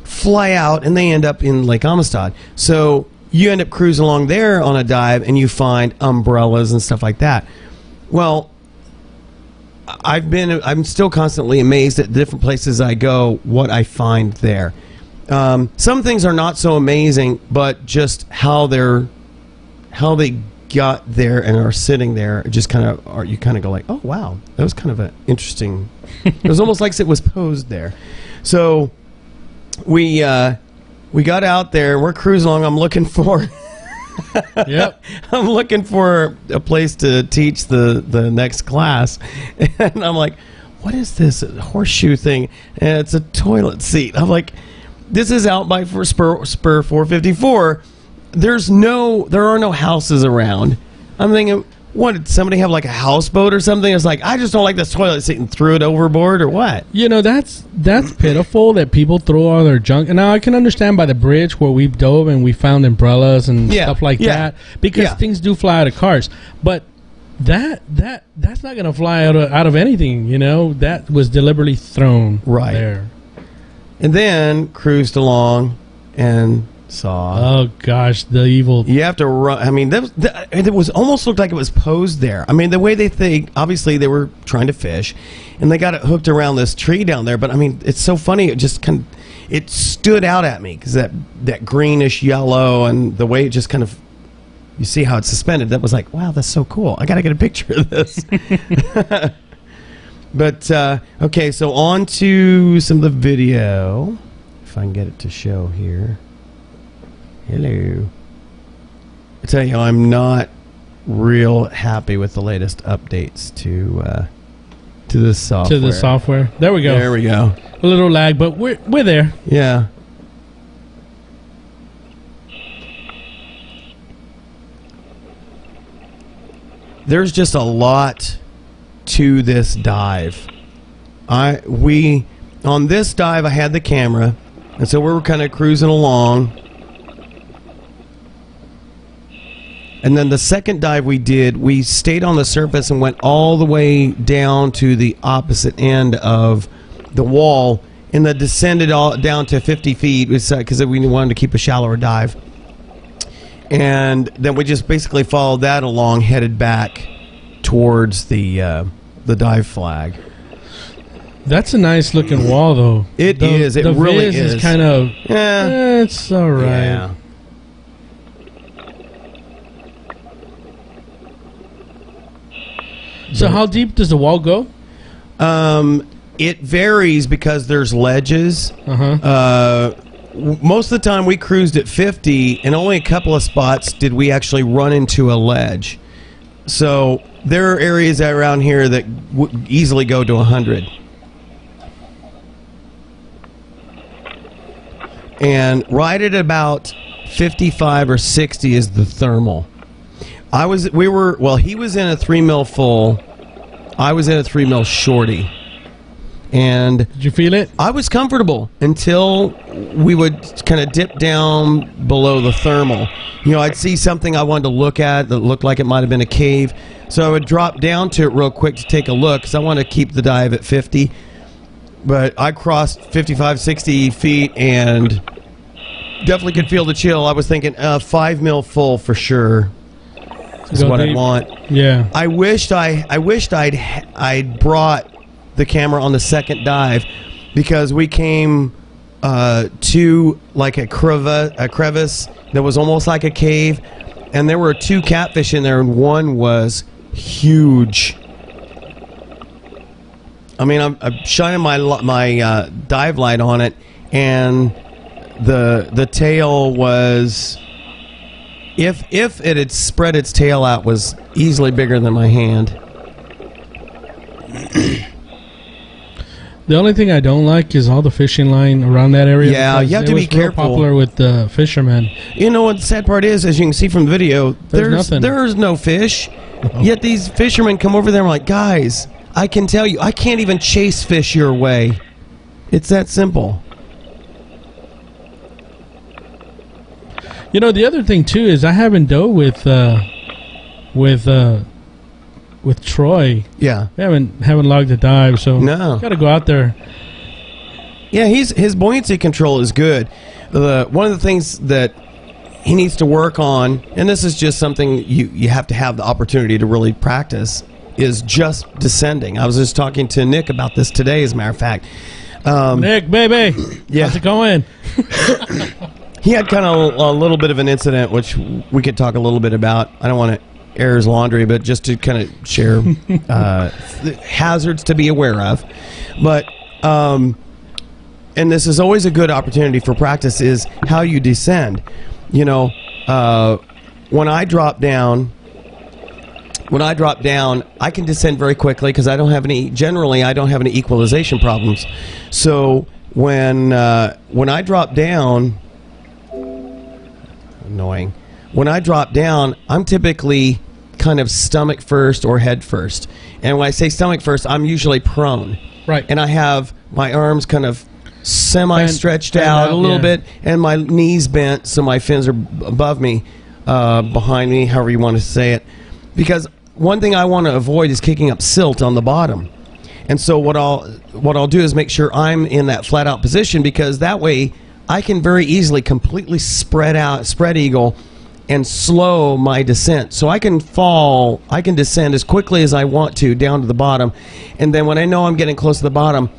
fly out, and they end up in Lake Amistad. So you end up cruising along there on a dive, and you find umbrellas and stuff like that. Well, I'm still constantly amazed at the different places I go, what I find there. Some things are not so amazing, but just how they got there and are sitting there, just you kind of go like, oh wow, that was kind of an interesting. It was almost like it was posed there. So we got out there. We're cruising along. I'm looking for. Yep. I'm looking for a place to teach the next class, and I'm like, what is this horseshoe thing? And it's a toilet seat. I'm like, this is out by Spur 454. There are no houses around. I'm thinking, what, did somebody have like a houseboat or something? It's like, I just don't like this toilet seat, and threw it overboard or what? That's pitiful that people throw all their junk. And now I can understand by the bridge where we dove and we found umbrellas and stuff like that, because things do fly out of cars. But That's not gonna fly out of anything, you know. That was deliberately thrown right there. And then cruised along and saw. Oh gosh, the evil. You have to run. I mean, it was almost looked like it was posed there. I mean, the way they think, obviously they were trying to fish, and they got it hooked around this tree down there. But I mean, it's so funny. It just it stood out at me because that greenish yellow and the way it just kind of. You see how it's suspended. That was like, wow, that's so cool. I got to get a picture of this. But, okay, so on to some of the video. If I can get it to show here. Hello. I tell you, I'm not real happy with the latest updates to this software. To the software. There we go. There we go. A little lag, but we're there. Yeah. There's just a lot to this dive. On this dive I had the camera, and so we were kind of cruising along. And then the second dive we did, we stayed on the surface and went all the way down to the opposite end of the wall, and then descended all down to 50 feet because we wanted to keep a shallower dive. And then we just basically followed that along, headed back towards the dive flag. That's a nice looking wall, though. It is. It really is. It's kind of. Yeah. It's all right. Yeah. So how deep does the wall go? It varies because there's ledges. Uh-huh. Most of the time we cruised at 50, and only a couple of spots did we actually run into a ledge. So there are areas around here that would easily go to 100. And right at about 55 or 60 is the thermal. He was in a 3 mil full. I was in a 3 mil shorty. And did you feel it? I was comfortable until we would kind of dip down below the thermal. You know, I'd see something I wanted to look at that looked like it might have been a cave. So I would drop down to it real quick to take a look because I want to keep the dive at 50. But I crossed 55, 60 feet and definitely could feel the chill. I was thinking 5 mil full for sure is what I want. Yeah. I wished I'd brought the camera on the second dive because we came to like a crevice that was almost like a cave, and there were 2 catfish in there, and one was huge. I mean, I'm shining my dive light on it, and the tail was, if it had spread its tail out, was easily bigger than my hand. The only thing I don't like is all the fishing line around that area. Yeah, you have to be careful. Popular with the fishermen. You know what the sad part is, as you can see from the video, there's no fish. Oh. Yet these fishermen come over there and are like, guys, I can tell you, I can't even chase fish your way. It's that simple. You know, the other thing too is I haven't dove with Troy. Yeah, we haven't logged a dive, so no, got to go out there. Yeah, his buoyancy control is good. One of the things that he needs to work on, and this is just something you have to have the opportunity to really practice, is just descending. I was just talking to Nick about this today, as a matter of fact. Nick, baby, yeah, how's it going? He had kind of a little bit of an incident, which we could talk a little bit about. I don't want to air his laundry, but just to kind of share hazards to be aware of. But and this is always a good opportunity for practice, is how you descend. You know, when I drop down, I can descend very quickly because I don't have any equalization problems. So when I drop down, annoying. When I drop down, I'm typically kind of stomach first or head first. And when I say stomach first, I'm usually prone. Right. And I have my arms kind of semi-stretched out a little bit, and my knees bent so my fins are above me, behind me, however you want to say it. Because one thing I want to avoid is kicking up silt on the bottom. And so what I'll do is make sure I'm in that flat out position, because that way I can very easily completely spread eagle and slow my descent. So I can descend as quickly as I want to down to the bottom. And then when I know I'm getting close to the bottom,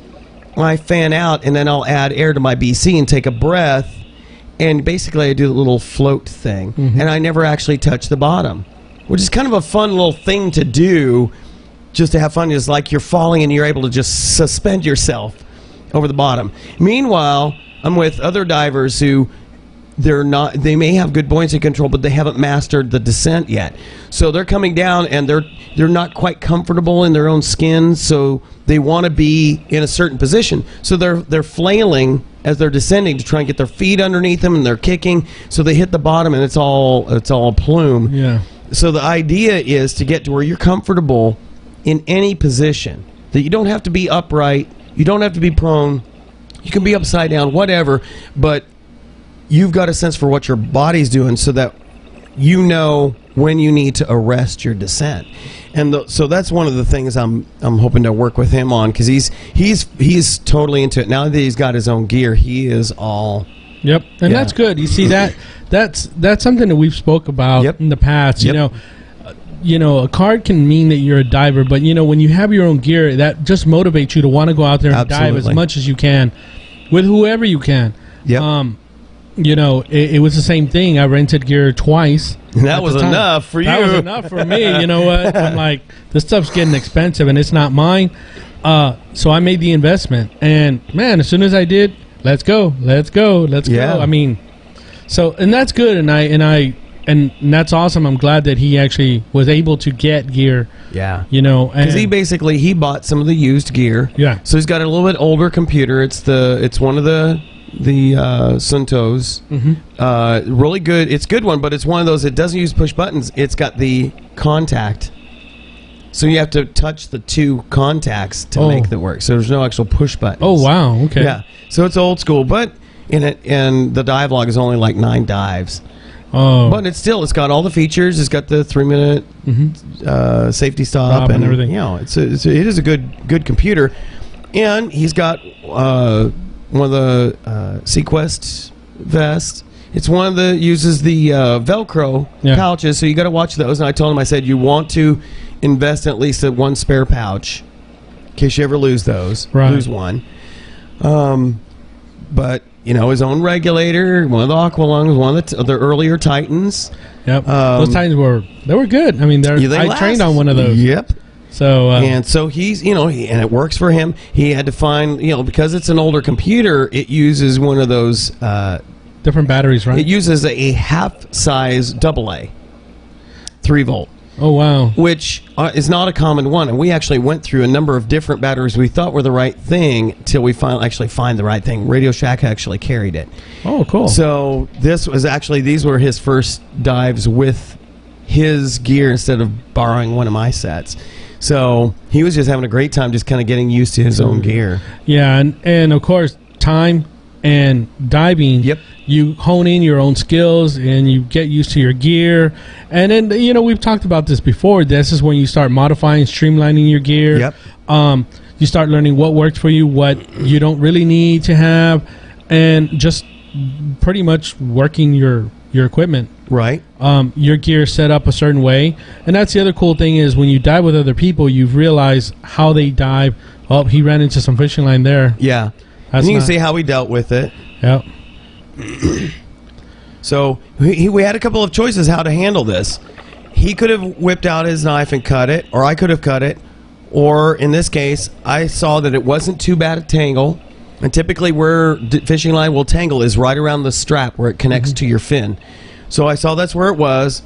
I fan out, and then I'll add air to my BC and take a breath. And basically I do a little float thing. And I never actually touch the bottom, which is kind of a fun little thing to do, just to have fun. Is like you're falling and you're able to just suspend yourself over the bottom. Meanwhile, I'm with other divers who they may have good buoyancy control, but they haven't mastered the descent yet. So they're coming down and they're not quite comfortable in their own skin, so they want to be in a certain position. So they're flailing as they're descending to try and get their feet underneath them, and they're kicking. So they hit the bottom and it's all plume. Yeah. So the idea is to get to where you're comfortable in any position. That you don't have to be upright, you don't have to be prone, you can be upside down, whatever, but you've got a sense for what your body's doing, so that you know when you need to arrest your descent. And so that's one of the things I'm hoping to work with him on, because he's totally into it. Now that he's got his own gear, he is all. Yep, and that's good. You see, that's something that we've spoke about in the past. You know, a card can mean that you're a diver, but when you have your own gear, that just motivates you to want to go out there and dive as much as you can with whoever you can. Yep. It was the same thing. I rented gear twice. And that was enough for you. That was enough for me. You know what? I'm like, this stuff's getting expensive, and it's not mine. So I made the investment, and man, as soon as I did, let's go. I mean, and that's good, and that's awesome. I'm glad that he actually was able to get gear. Yeah. Because he bought some of the used gear. Yeah. So he's got a little bit older computer. It's one of the Suntos. Really good. It's a good one, but it's one of those. It doesn't use push buttons. It's got the contact. So you have to touch the two contacts to make that work. So there's no actual push buttons. Oh wow. Okay. Yeah. So it's old school, but and the dive log is only like 9 dives. Oh. But it's got all the features. It's got the 3-minute safety stop and everything. It is a good computer, and he's got one of the Sequest vests. It's one of the uses the Velcro pouches, so you got to watch those. And I told him, I said, you want to invest in at least one spare pouch in case you ever lose those. Right. Lose one. But his own regulator, one of the Aqualungs, one of the earlier Titans. Yep. Those Titans were good. I mean, I trained on one of those. Yep. So and so he's and it works for him. He had to find because it's an older computer, it uses one of those different batteries, right? It uses a half size AA 3-volt. Oh wow! Which is not a common one, and we actually went through a number of different batteries we thought were the right thing till we finally find the right thing. Radio Shack actually carried it. Oh, cool! So these were his first dives with his gear instead of borrowing one of my sets. So he was just having a great time, just kind of getting used to his own gear. Yeah, and of course, time and diving. Yep. You hone in your own skills and you get used to your gear. And then, we've talked about this before. This is when you start modifying, streamlining your gear. Yep. You start learning what works for you, what you don't really need to have, and just pretty much working your equipment. Right. Your gear set up a certain way. And that's the other cool thing is when you dive with other people, you've realized how they dive. Oh, he ran into some fishing line there. Yeah. And you can see how we dealt with it. Yep. So we had a couple of choices how to handle this. He could have whipped out his knife and cut it, or I could have cut it, or in this case, I saw that it wasn't too bad a tangle. And typically where fishing line will tangle is right around the strap where it connects to your fin. So I saw that's where it was.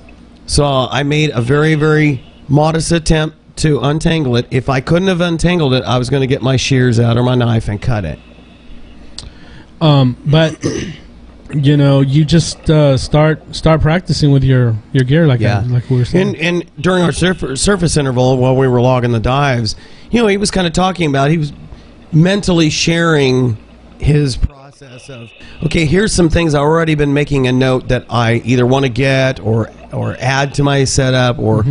So I made a very, very modest attempt to untangle it. If I couldn't have untangled it, I was going to get my shears out or my knife and cut it. But you just start practicing with your gear like we were saying. And during our surface interval while we were logging the dives, he was kind of talking about, he was mentally sharing his process of, okay, here's some things I've already been making a note that I either want to get or add to my setup or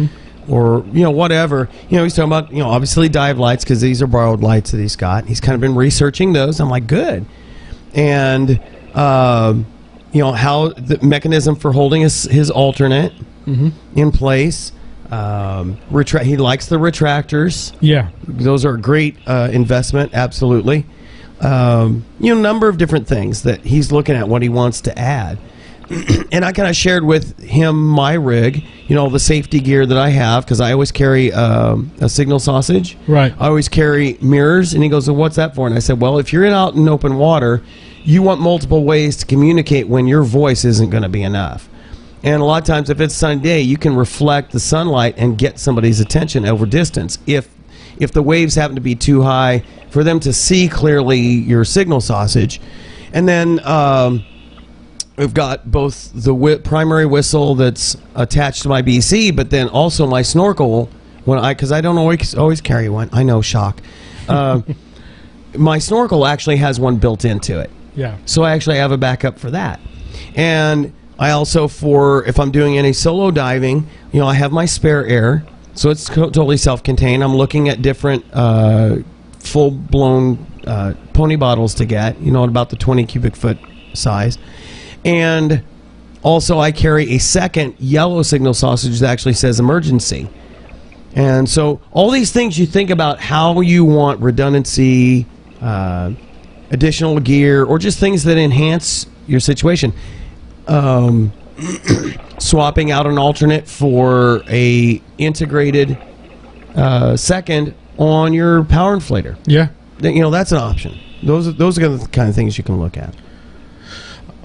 or whatever. He's talking about obviously dive lights, because these are borrowed lights that he's got. He's kind of been researching those. I'm like, good. And how the mechanism for holding his alternate in place. He likes the retractors. Yeah, those are a great investment. Absolutely. Number of different things that he's looking at, what he wants to add. And I kind of shared with him my rig, the safety gear that I have, because I always carry a signal sausage. Right. I always carry mirrors. And he goes, well, what's that for? And I said, well, if you're out in open water, you want multiple ways to communicate when your voice isn't going to be enough. And a lot of times, if it's a sunny day, you can reflect the sunlight and get somebody's attention over distance. If the waves happen to be too high for them to see clearly your signal sausage. And then we've got both the primary whistle that's attached to my BC, but then also my snorkel, because I don't always carry one. I know, shock. My snorkel actually has one built into it. Yeah. So I actually have a backup for that. And I also, if I'm doing any solo diving, I have my spare air, so it's totally self-contained. I'm looking at different full-blown pony bottles to get, about the 20 cubic foot size. And also I carry a second yellow signal sausage that actually says emergency. And so all these things, you think about how you want redundancy, additional gear, or just things that enhance your situation. Swapping out an alternate for a integrated second on your power inflator. Yeah, that's an option. Those are the kind of things you can look at.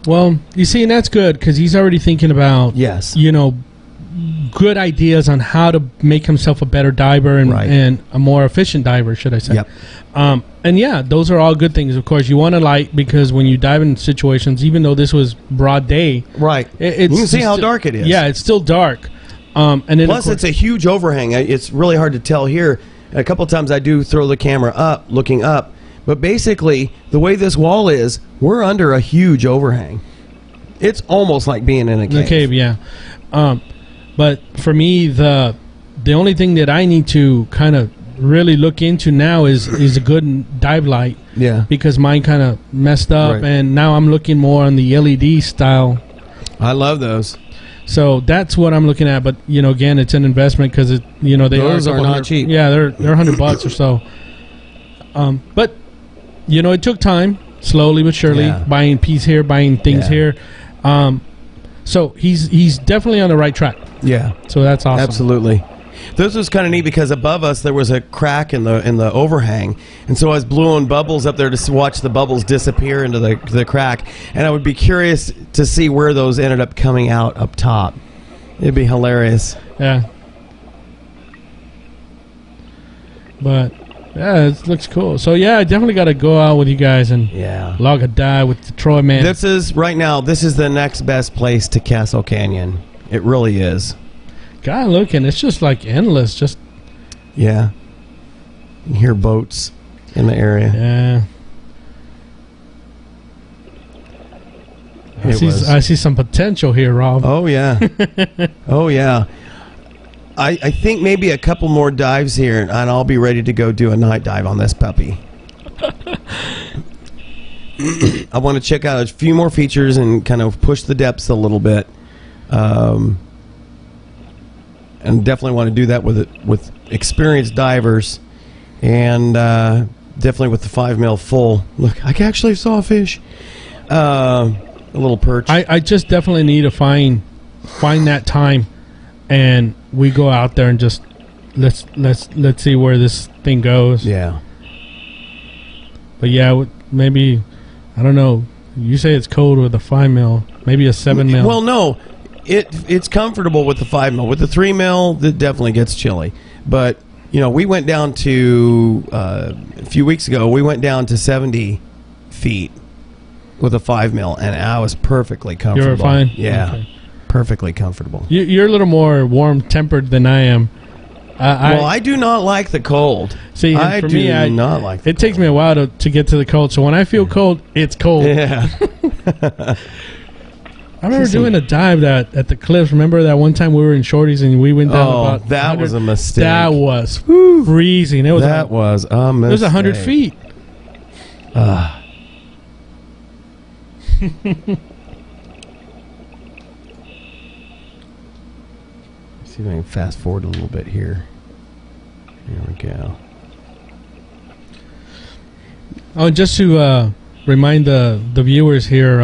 Well, you see, and that's good, because he's already thinking about good ideas on how to make himself a better diver and a more efficient diver, should I say. Yep. And yeah, those are all good things. Of course, you want a light, because when you dive in situations, even though this was broad day, right, you can see how dark it is. Yeah, it's still dark. And then plus, it's a huge overhang. It's really hard to tell here. A couple of times I do throw the camera up, looking up, but basically the way this wall is, we're under a huge overhang. It's almost like being in a cave. The cave, yeah. But for me, the only thing that I need to kind of really look into now is a good dive light. Yeah. Because mine kind of messed up, and now I'm looking more on the LED style. I love those. So that's what I'm looking at. But again, it's an investment, because those are not cheap. Yeah, they're $100 or so. But it took time, slowly but surely, buying piece here, buying things here. So he's definitely on the right track. Yeah. So that's awesome. Absolutely. This was kind of neat, because above us there was a crack in the overhang, and so I was blowing bubbles up there to watch the bubbles disappear into the crack, and I would be curious to see where those ended up coming out up top. It'd be hilarious. Yeah. But yeah, it looks cool. So yeah, I definitely got to go out with you guys and log a dive with the Troy man. This is the next best place to Castle Canyon. It really is. God, looking, it's just like endless. Just you hear boats in the area. Yeah. I see some potential here, Rob. Oh yeah. Oh yeah. I think maybe a couple more dives here, and I'll be ready to go do a night dive on this puppy. I want to check out a few more features and kind of push the depths a little bit. And definitely want to do that with experienced divers, and definitely with the 5 mil full. Look, I actually saw a fish, a little perch. I just definitely need to find that time, and we go out there and just let's see where this thing goes. Yeah. But yeah, maybe, I don't know. You say it's cold with a 5 mil, maybe a 7 mil. Well, no. It's comfortable with the 5 mil. With the 3 mil, it definitely gets chilly. But we went down to a few weeks ago. We went down to 70 feet with a 5 mil, and I was perfectly comfortable. You were fine. Yeah, okay. Perfectly comfortable. You're a little more warm tempered than I am. I do not like the cold. See, I do not like the cold. It takes me a while to get to the cold. So when I feel cold, it's cold. Yeah. I remember doing a dive at the cliffs. Remember that one time we were in shorties and we went down about that was a mistake. That was freezing. It was was a mistake. It was 100 feet. See if I can fast forward a little bit here. Here we go. Oh, just to remind the viewers here,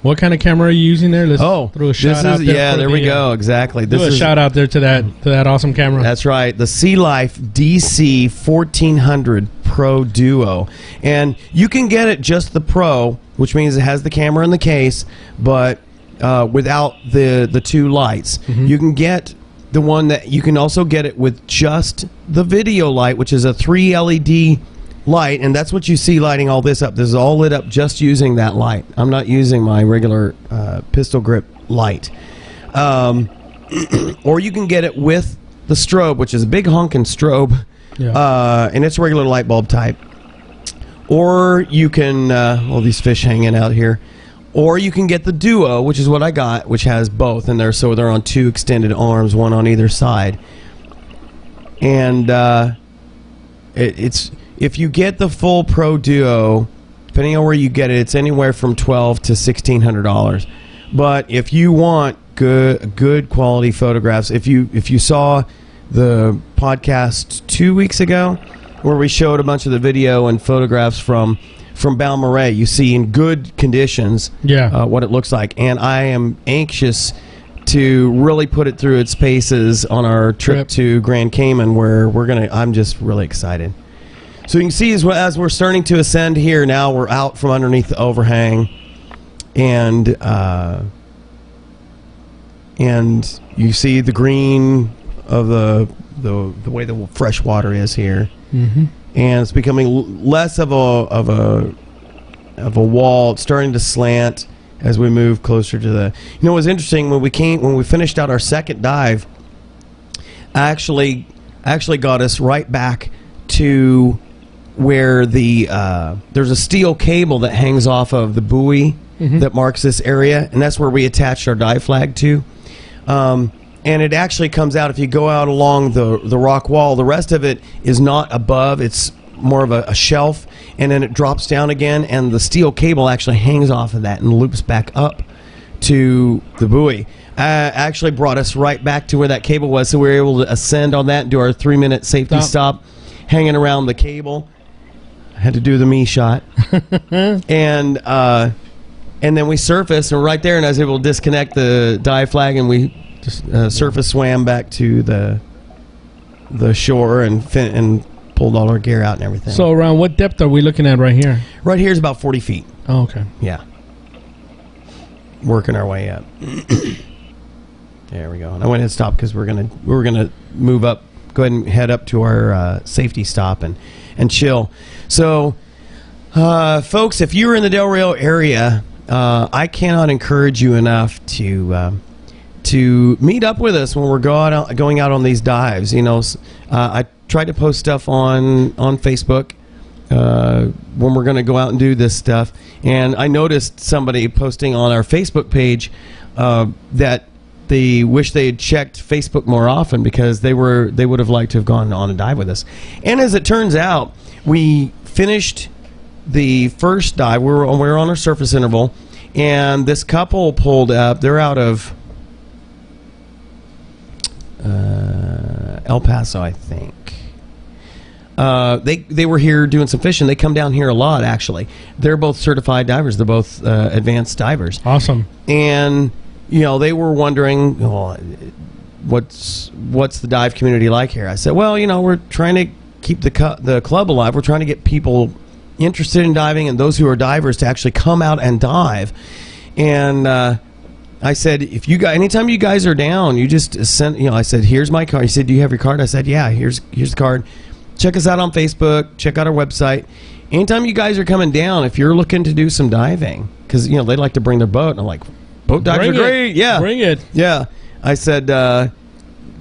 what kind of camera are you using there? Let's throw a shout out there. Yeah, there we go. Exactly. Do a shout out there to that awesome camera. That's right. The Sea Life DC 1400 Pro Duo. And you can get it just the Pro, which means it has the camera in the case, but without the two lights. Mm-hmm. You can get the one that you can also get it with just the video light, which is a 3 LED light, and that's what you see lighting all this up. This is all lit up just using that light. I'm not using my regular pistol grip light. Or you can get it with the strobe, which is a big honking strobe, and it's regular light bulb type. Or you can, all these fish hanging out here. Or you can get the Duo, which is what I got, which has both in there, so they're on two extended arms, one on either side. And it's if you get the full Pro Duo, depending on where you get it, it's anywhere from $1,200 to $1,600. But if you want good quality photographs, if you saw the podcast 2 weeks ago where we showed a bunch of the video and photographs from Balmorhea, you see in good conditions what it looks like. And I am anxious to really put it through its paces on our trip to Grand Cayman, where I'm just really excited. So you can see as we're starting to ascend here, now we're out from underneath the overhang, and you see the green of the way the fresh water is here. Mm-hmm. And it's becoming less of a wall. It's starting to slant as we move closer to the. You know, it was interesting when we finished out our second dive. Actually got us right back to where there's a steel cable that hangs off of the buoy that marks this area, and that's where we attached our dive flag to. And it actually comes out, if you go out along the rock wall, the rest of it is not above, it's more of a shelf, and then it drops down again, and the steel cable actually hangs off of that and loops back up to the buoy. Actually brought us right back to where that cable was, so we were able to ascend on that and do our 3-minute safety stop, hanging around the cable. I had to do the me shot. And then we surfaced, and right there, and I was able to disconnect the dive flag, and we just surface swam back to the shore and pulled all our gear out and everything. So around what depth are we looking at right here? Right here is about 40 feet. Oh, okay. Yeah. Working our way up. There we go. And I went ahead and stopped because we were gonna move up, go ahead and head up to our safety stop and chill. So, folks, if you're in the Del Rio area, I cannot encourage you enough to meet up with us when we're going out on these dives. You know, I try to post stuff on Facebook when we're going to go out and do this stuff. And I noticed somebody posting on our Facebook page that they wish they had checked Facebook more often because they would have liked to have gone on a dive with us. And as it turns out, we finished the first dive. We were on our surface interval, and this couple pulled up. They're out of El Paso, I think. They were here doing some fishing. They come down here a lot, actually. They're both certified divers. They're both advanced divers. Awesome. And you know, they were wondering, what's the dive community like here? I said, well, you know, we're trying to keep the club alive. We're trying to get people interested in diving and those who are divers to actually come out and dive. And I said, anytime you guys are down, you just send. You know, I said, here's my card. He said, do you have your card? I said, yeah. Here's the card. Check us out on Facebook. Check out our website. Anytime you guys are coming down, if you're looking to do some diving, because you know they like to bring their boat, and I'm like, boat dives are great. Yeah, bring it. Yeah, I said,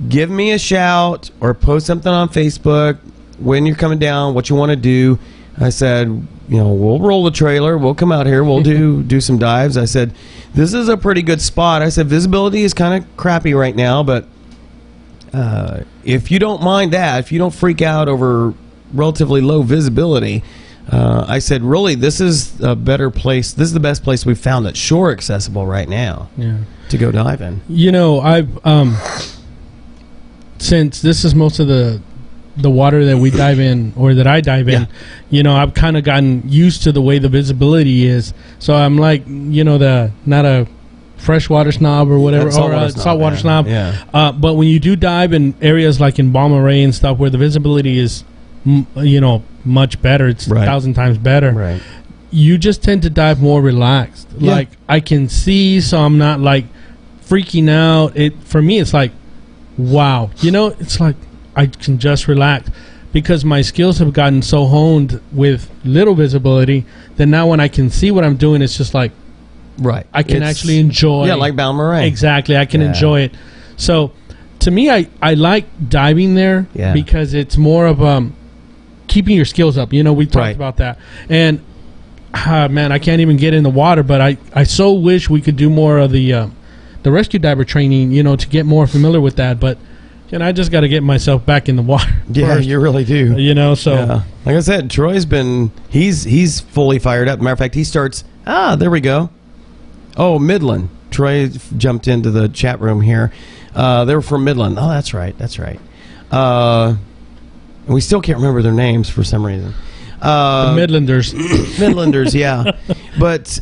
give me a shout or post something on Facebook when you're coming down, what you want to do. I said, we'll roll the trailer. We'll come out here. We'll do some dives. I said, this is a pretty good spot. I said, visibility is kind of crappy right now, but if you don't mind that, if you don't freak out over relatively low visibility, I said, really, this is a better place. This is the best place we've found that's shore accessible right now to go dive in. I've since this is most of the water that we dive in, or that I dive in, I've kind of gotten used to the way the visibility is. So I'm like, not a freshwater snob or whatever, or a saltwater snob. Yeah. But when you do dive in areas like in Balmaray and stuff where the visibility is, much better, it's 1,000 times better. Right. You just tend to dive more relaxed. Yeah. Like I can see, so I'm not like freaking out. For me, it's like, wow, it's like I can just relax because my skills have gotten so honed with little visibility that now when I can see what I'm doing, it's just like, I can actually enjoy. Yeah, like Balmaray. Exactly, I can enjoy it. So to me, I like diving there because it's more of keeping your skills up. We talked about that. And man, I can't even get in the water, but I so wish we could do more of the rescue diver training, to get more familiar with that. But I just got to get myself back in the water. Yeah, first, you really do. So like I said, Troy's been he's fully fired up. Matter of fact, he starts. There we go. Oh, Midland. Troy jumped into the chat room here. They were from Midland. Oh, that's right. We still can't remember their names for some reason. The Midlanders. Midlanders, yeah. But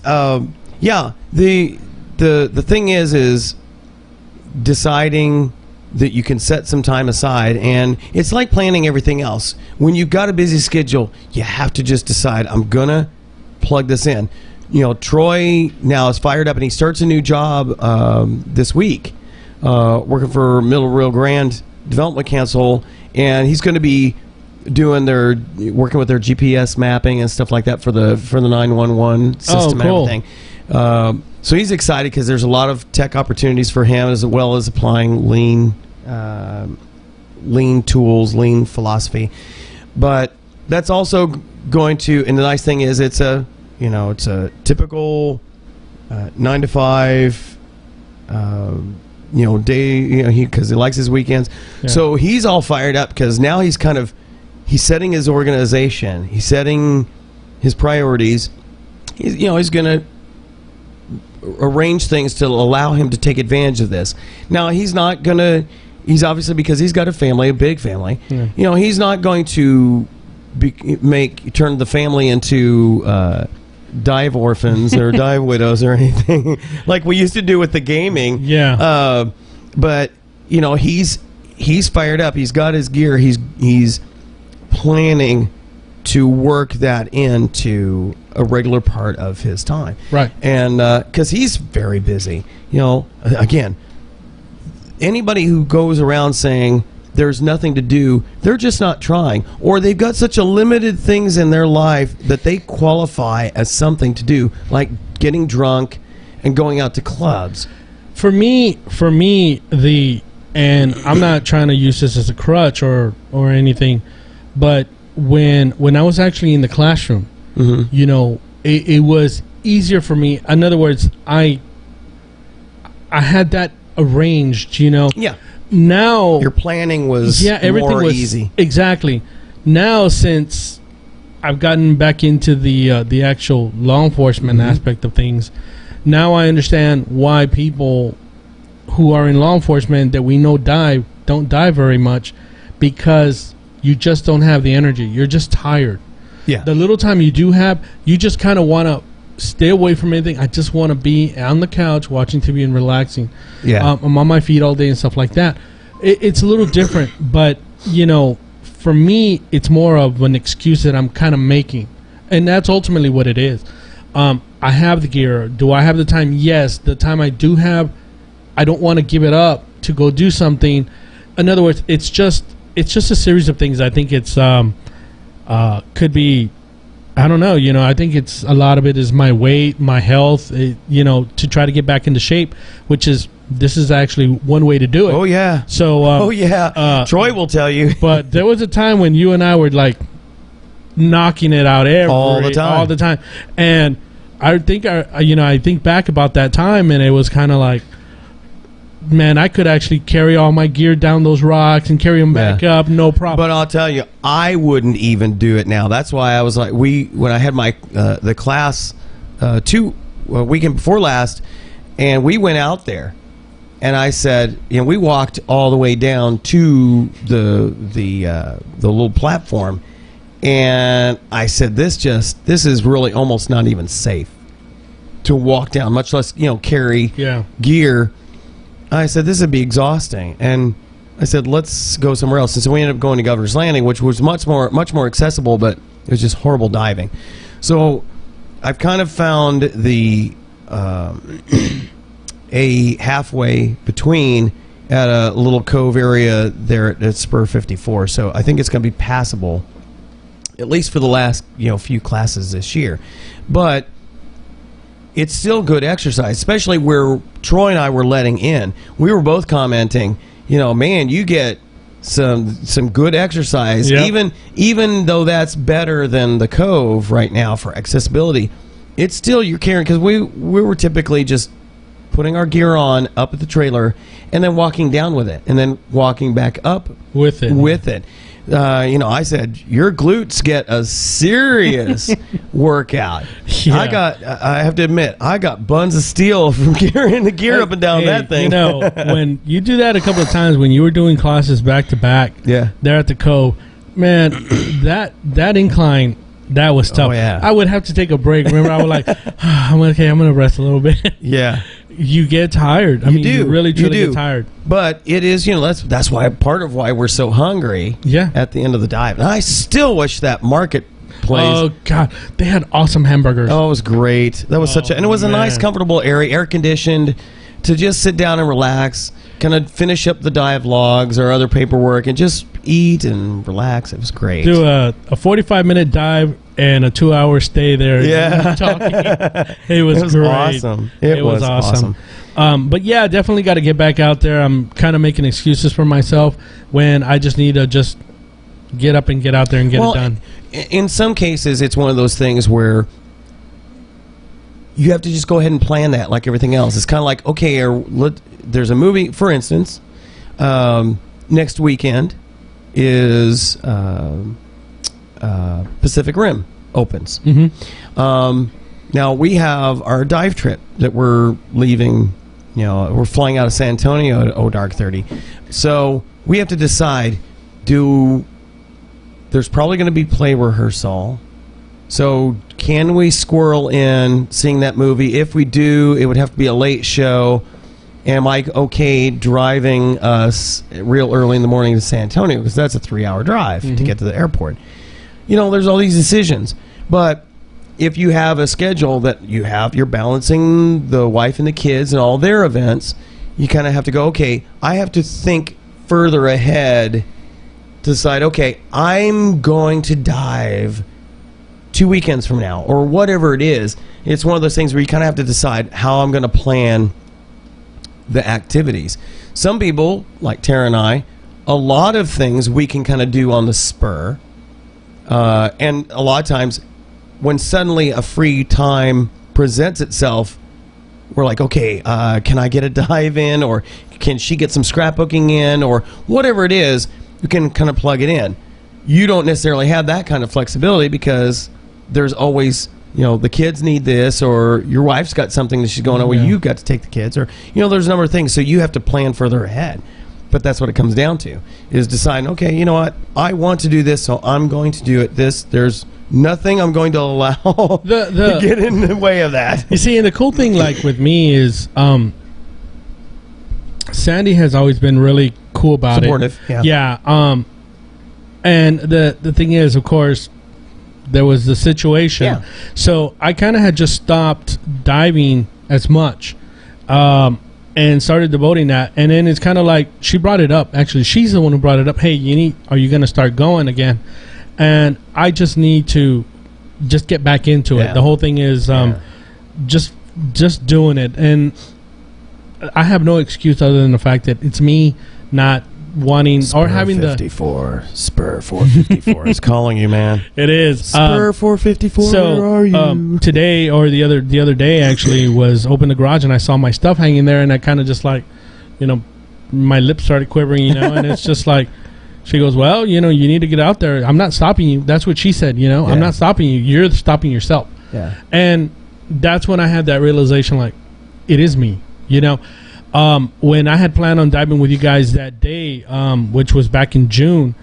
the thing is deciding that you can set some time aside, and it's like planning everything else. When you've got a busy schedule, you have to just decide, I'm gonna plug this in. Troy now is fired up, and he starts a new job this week, working for Middle Rio Grande Development Council, and he's going to be working with their GPS mapping and stuff like that for the 911 system and everything. So he's excited because there's a lot of tech opportunities for him, as well as applying lean tools, lean philosophy. But that's also going to, and the nice thing is it's a typical 9 to 5 day, because he likes his weekends. Yeah. So he's all fired up because now he's setting his organization. He's setting his priorities. He's going to arrange things to allow him to take advantage of this. Now, he's obviously, because he's got a family, a big family, he's not going to turn the family into dive orphans or dive widows or anything like we used to do with the gaming. Yeah. But he's fired up. He's got his gear. He's planning to work that into a regular part of his time. Right. And because he's very busy. Again, anybody who goes around saying there's nothing to do, they're just not trying, or they've got such a limited things in their life that they qualify as something to do, like getting drunk and going out to clubs. For me, and I'm not trying to use this as a crutch or anything, but when I was actually in the classroom, it was easier for me. In other words, I had that arranged, Yeah. Now your planning was everything was easy. Exactly. Now, since I've gotten back into the actual law enforcement aspect of things, now I understand why people who are in law enforcement that we know don't dive very much, because you just don't have the energy. You're just tired. Yeah. The little time you do have, you just kind of want to stay away from anything. I just want to be on the couch watching TV and relaxing. Yeah. I'm on my feet all day and stuff like that. It's a little different, but for me, it's more of an excuse that I'm kind of making, and that's ultimately what it is. I have the gear. Do I have the time? Yes. The time I do have, I don't want to give it up to go do something. In other words, it's just a series of things. I think it's could be, I don't know. I think it's a lot of it is my weight, my health. To try to get back into shape, this is actually one way to do it. Oh yeah. So. Troy will tell you. But there was a time when you and I were like knocking it out all the time. And I think back about that time, and it was kind of like, man, I could actually carry all my gear down those rocks and carry them back up, no problem. But I'll tell you, I wouldn't even do it now. That's why I was like, when I had my the class weekend before last, and we went out there, and I said, we walked all the way down to the little platform, and I said, this is really almost not even safe to walk down, much less carry gear. I said, this would be exhausting. And I said, let's go somewhere else. And so we ended up going to Governor's Landing, which was much more accessible, but it was just horrible diving. So I've kind of found a halfway between at a little cove area there at Spur 54. So I think it's going to be passable, at least for the last few classes this year. But it's still good exercise, especially where Troy and I were letting in. We were both commenting, man, you get some good exercise, even though that's better than the cove right now for accessibility. It's still you're carrying, because we were typically just putting our gear on up at the trailer and then walking down with it and then walking back up with it. I said, your glutes get a serious workout. Yeah. I have to admit, I got buns of steel from carrying the gear up and down that thing. When you do that a couple of times, when you were doing classes back to back, there at the Cove, man, that incline, that was tough. Oh, yeah. I would have to take a break. Remember, I was like, I'm going to rest a little bit. Yeah. You get tired. You really truly get tired. But it is, that's why part of why we're so hungry at the end of the dive. And I still wish that marketplace. Oh, God. They had awesome hamburgers. Oh, it was great. That was and it was a nice, comfortable area, air conditioned, to just sit down and relax, kind of finish up the dive logs or other paperwork and just eat and relax. It was great. Do a 45-minute dive and a 2-hour stay there. Yeah. It was great. Awesome. It was awesome. But yeah, definitely got to get back out there. I'm kind of making excuses for myself when I just need to just get up and get out there and get it done. In some cases, it's one of those things where you have to just go ahead and plan that like everything else. It's kind of like, okay, there's a movie, for instance, next weekend is Pacific Rim opens. Mm-hmm. Now we have our dive trip that we're leaving. We're flying out of San Antonio at dark 30. So we have to decide, there's probably going to be play rehearsal. So can we squirrel in seeing that movie? If we do, it would have to be a late show. Am I okay driving us real early in the morning to San Antonio? Because that's a 3-hour drive to get to the airport. There's all these decisions. But if you have a schedule that you're balancing the wife and the kids and all their events, you kind of have to go, okay, I have to think further ahead to decide, okay, I'm going to dive 2 weekends from now or whatever it is. It's one of those things where you kind of have to decide how I'm going to plan the activities. Some people, like Tara and I, a lot of things we can kind of do on the spur. And a lot of times when suddenly a free time presents itself, we're like, okay, can I get a dive in, or can she get some scrapbooking in, or whatever it is, you can kind of plug it in. You don't necessarily have that kind of flexibility because there's always, the kids need this, or your wife's got something that she's going on, well, you've got to take the kids, or, there's a number of things. So you have to plan further ahead. But that's what it comes down to, is deciding, okay, you know what, I want to do this, so I'm going to do it. There's nothing I'm going to allow to get in the way of that. You see, and the cool thing, like with me, is Sandy has always been really cool about supportive, it. Yeah. And the thing is, of course, there was the situation. Yeah. So I kind of had just stopped diving as much. And started devoting that, and then it's kind of like she brought it up. Actually, she's the one who brought it up. Hey, are you going to start going again? And I just need to just get back into it. The whole thing is just doing it, and I have no excuse other than the fact that it's me not wanting Spur or having 54. Spur 454 is calling you, man. It is. Spur 454, so, where are you? Today or the other day actually was open the garage and I saw my stuff hanging there and I kind of just like, my lips started quivering, and it's just like, she goes, well, you need to get out there. I'm not stopping you. That's what she said, Yeah. I'm not stopping you. You're stopping yourself. Yeah. And that's when I had that realization, like, it is me, When I had planned on diving with you guys that day, which was back in June,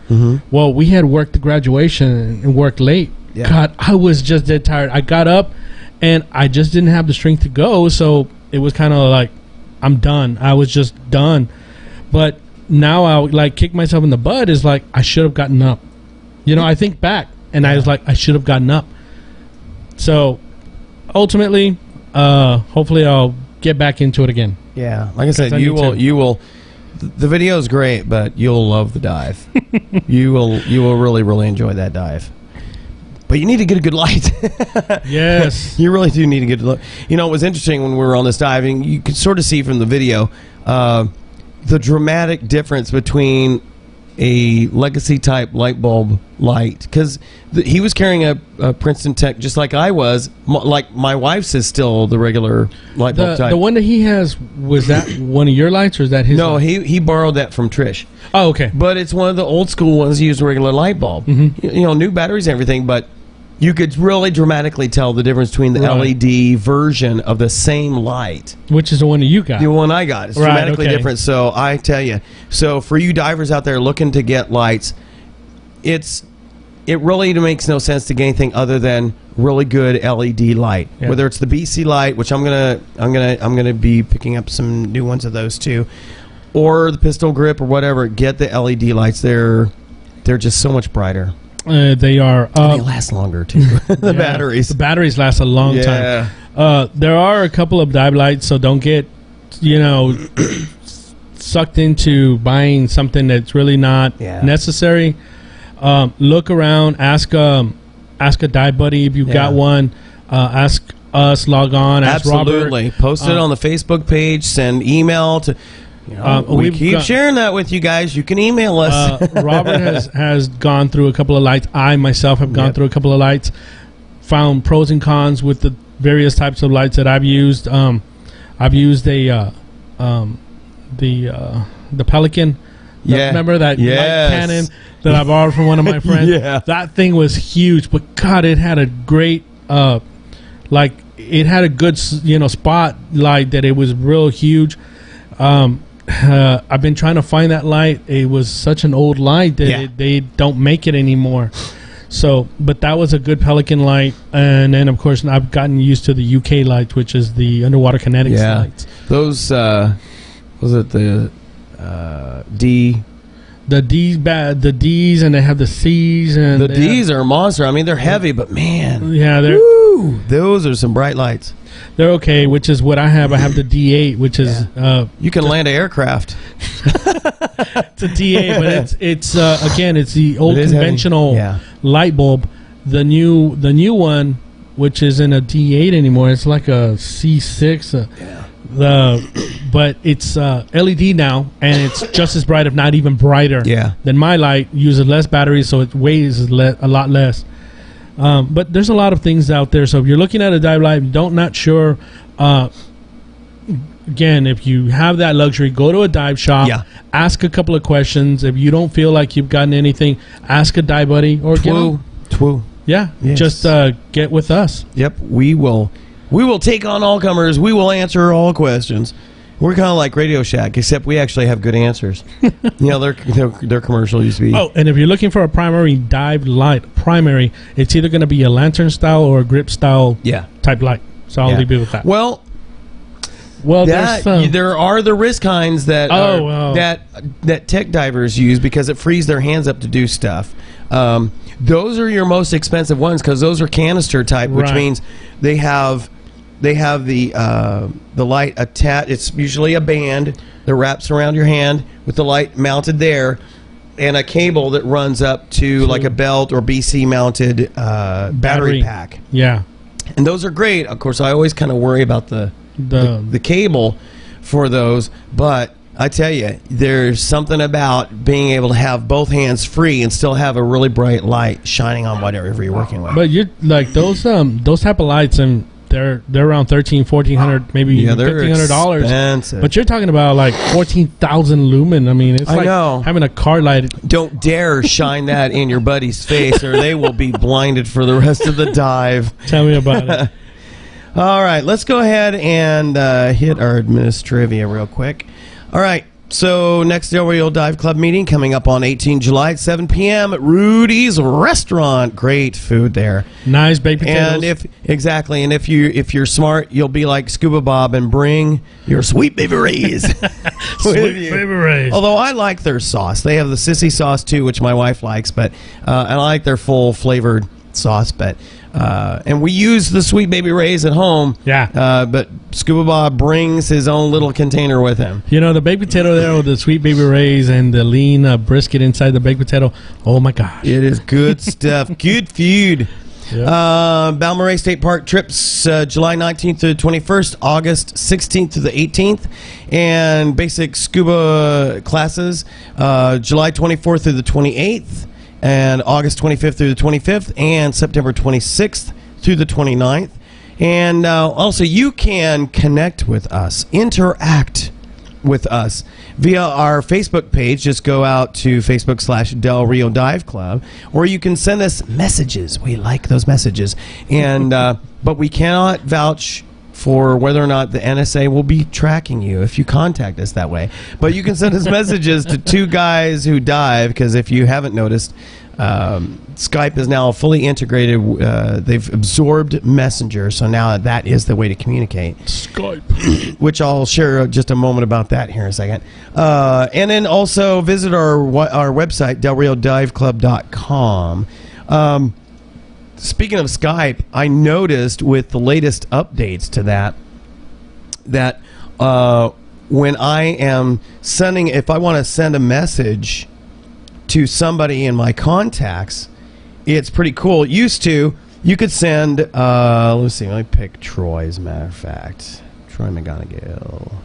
well, we had worked the graduation and worked late. Yeah. God, I was just dead tired. I got up and I just didn't have the strength to go. So it was kind of like, I'm done. I was just done. But now I like kick myself in the butt is like, I should have gotten up. I think back and I was like, I should have gotten up. So ultimately, hopefully I'll get back into it again. Yeah, like I said, you will. The video is great, but you'll love the dive. you will really, really enjoy that dive. But you need to get a good light. Yes, you really do need to get a look. It was interesting when we were on this diving. You could sort of see from the video the dramatic difference between a legacy type light bulb light, because he was carrying a Princeton Tech just like I was. Like my wife's is still the regular light bulb type. The one that he has, was that one of your lights or is that his? No, light? he borrowed that from Trish. Oh, okay. But it's one of the old school ones that use a regular light bulb. New batteries and everything, but you could really dramatically tell the difference between the LED version of the same light. Which is the one that you got? The one I got. It's dramatically different. So I tell you. So for you divers out there looking to get lights, it really makes no sense to get anything other than really good LED light. Yeah. Whether it's the BC light, which I'm gonna be picking up some new ones of those too, or the pistol grip or whatever. Get the LED lights. They're just so much brighter. They are. They last longer too. The batteries. The batteries last a long time. There are a couple of dive lights, so don't get, sucked into buying something that's really not necessary. Look around. Ask a dive buddy if you've got one. Ask us. Log on. Ask Absolutely. Robert. Post it on the Facebook page. Send email to. We keep sharing that with you guys. You can email us. Robert has gone through a couple of lights. I myself have gone through a couple of lights. Found pros and cons with the various types of lights that I've used. I've used the Pelican. Remember that light cannon that I borrowed from one of my friends? That thing was huge, but God, it had a great it had a good spotlight that it was real huge. I've been trying to find that light. It was such an old light that they don't make it anymore. So, but that was a good Pelican light. And then, of course, I've gotten used to the UK lights, which is the underwater kinetics lights. Those, was it the D? The D's, and they have the C's. And the D's are a monster. I mean, they're heavy, but man. Yeah, those are some bright lights. They're okay, which is what I have. I have the D8, which is you can land an aircraft. It's a D8, but it's again, it's the old conventional light bulb. The new one, which isn't a D8 anymore, it's like a C6. But it's LED now, and it's just as bright, if not even brighter. Than my light. Uses less batteries, so it weighs a lot less. But there's a lot of things out there. So if you're looking at a dive light, not sure. Again, if you have that luxury, go to a dive shop. Ask a couple of questions. If you don't feel like you've gotten anything, ask a dive buddy or Twoo. Just get with us. Yep, we will take on all comers. We will answer all questions. We're kind of like Radio Shack, except we actually have good answers. Their commercial used to be. Oh, and if you're looking for a primary dive light, it's either going to be a lantern style or a grip style type light. So I'll leave you with that. Well, there are the risk kinds that that tech divers use because it frees their hands up to do stuff. Those are your most expensive ones because those are canister type, which means they have the light attached. It's usually a band that wraps around your hand with the light mounted there, and a cable that runs up to like a belt or BC mounted battery pack. And those are great. Of course, I always kind of worry about the cable for those, but I tell you, there's something about being able to have both hands free and still have a really bright light shining on whatever you're working with. But you're like those type of lights, and they're around $1,300-$1,400, maybe $1,500. But you're talking about like 14,000 lumen. I mean, it's like having a car light. Don't dare shine that in your buddy's face, or they will be blinded for the rest of the dive. Tell me about it. All right, let's go ahead and hit our administrivia real quick. All right, so next Del Rio Dive Club meeting coming up on 18 July at 7 p.m. at Rudy's Restaurant. Great food there. Nice baked potatoes. And if you're smart, you'll be like Scuba Bob and bring your Sweet Baby Ray's. Sweet Baby Ray's. Although I like their sauce. They have the sissy sauce too, which my wife likes, but and I like their full flavored sauce, but and we use the Sweet Baby Ray's at home. Yeah. But Scuba Bob brings his own little container with him. You know, the baked potato there with the Sweet Baby Ray's and the lean brisket inside the baked potato. Oh, my gosh. It is good stuff. Good food. Yep. Balmorhea State Park trips July 19th to the 21st, August 16th to the 18th. And basic scuba classes July 24th through the 28th. And August 25th through the 25th, and September 26th through the 29th. And also, you can connect with us, interact with us via our Facebook page. Just go out to Facebook/Del Rio Dive Club, or you can send us messages. We like those messages. And but we cannot vouch for whether or not the NSA will be tracking you if you contact us that way. But you can send us messages to Two Guys Who Dive, because if you haven't noticed, Skype is now fully integrated. They've absorbed Messenger, so now that is the way to communicate. Skype. Which I'll share just a moment about that here in a second. And then also visit our website, delriodiveclub.com. Speaking of Skype, I noticed with the latest updates to that when I am sending, if I want to send a message to somebody in my contacts, it's pretty cool. Used to, you could send, let's see, let me pick Troy as a matter of fact. Troy McGonigal.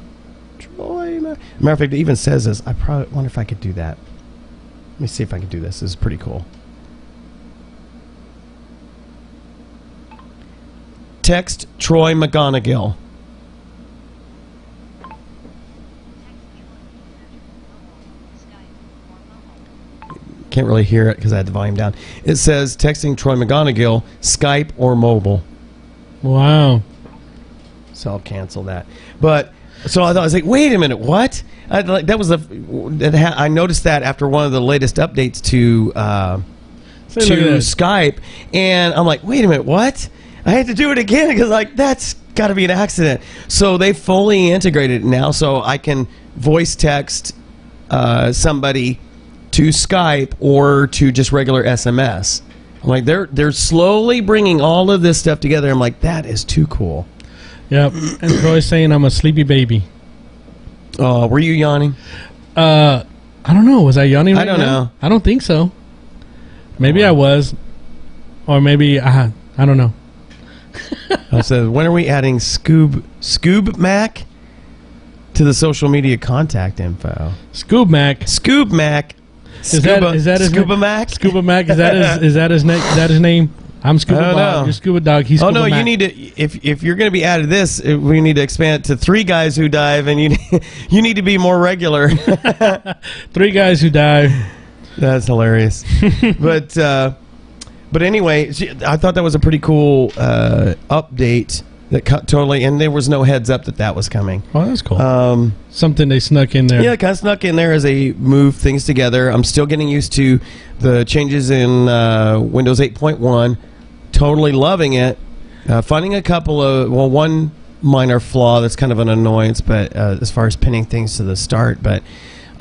Matter of fact, it even says this. I probably wonder if I could do that. Let me see if I can do this. This is pretty cool. Text Troy McGonigal. Can't really hear it because I had the volume down. It says texting Troy McGonigal, Skype or mobile. Wow. So I'll cancel that. But so I was like, wait a minute, what? I noticed that after one of the latest updates to Skype, and I'm like, wait a minute, what? I had to do it again because like that's got to be an accident. So they fully integrated it now, so I can voice text somebody to Skype or to just regular SMS. I'm like, they're slowly bringing all of this stuff together. I'm like, that is too cool. Yep. And Troy's saying I'm a sleepy baby. Oh, were you yawning? I don't know. Was I yawning right I don't know. I don't think so. Maybe I was. Or maybe, I don't know. So when are we adding Scoob Mac to the social media contact info? Scoob Mac. Scoob Mac. Is that his Scuba name? Mac? Scuba Mac. Is that his name? I'm Scuba Dog. You're Scuba Dog. He's Scuba Mac. You need to, if you're going to be added to this, we need to expand it to Three Guys Who Dive, and you need to be more regular. Three Guys Who Dive. That's hilarious. But anyway, I thought that was a pretty cool update. That totally, and there was no heads up that was coming. Oh, that's cool. Something they snuck in there. Yeah, kind of snuck in there as they move things together. I'm still getting used to the changes in Windows 8.1. Totally loving it. Finding a couple of, one minor flaw that's kind of an annoyance, but as far as pinning things to the start, but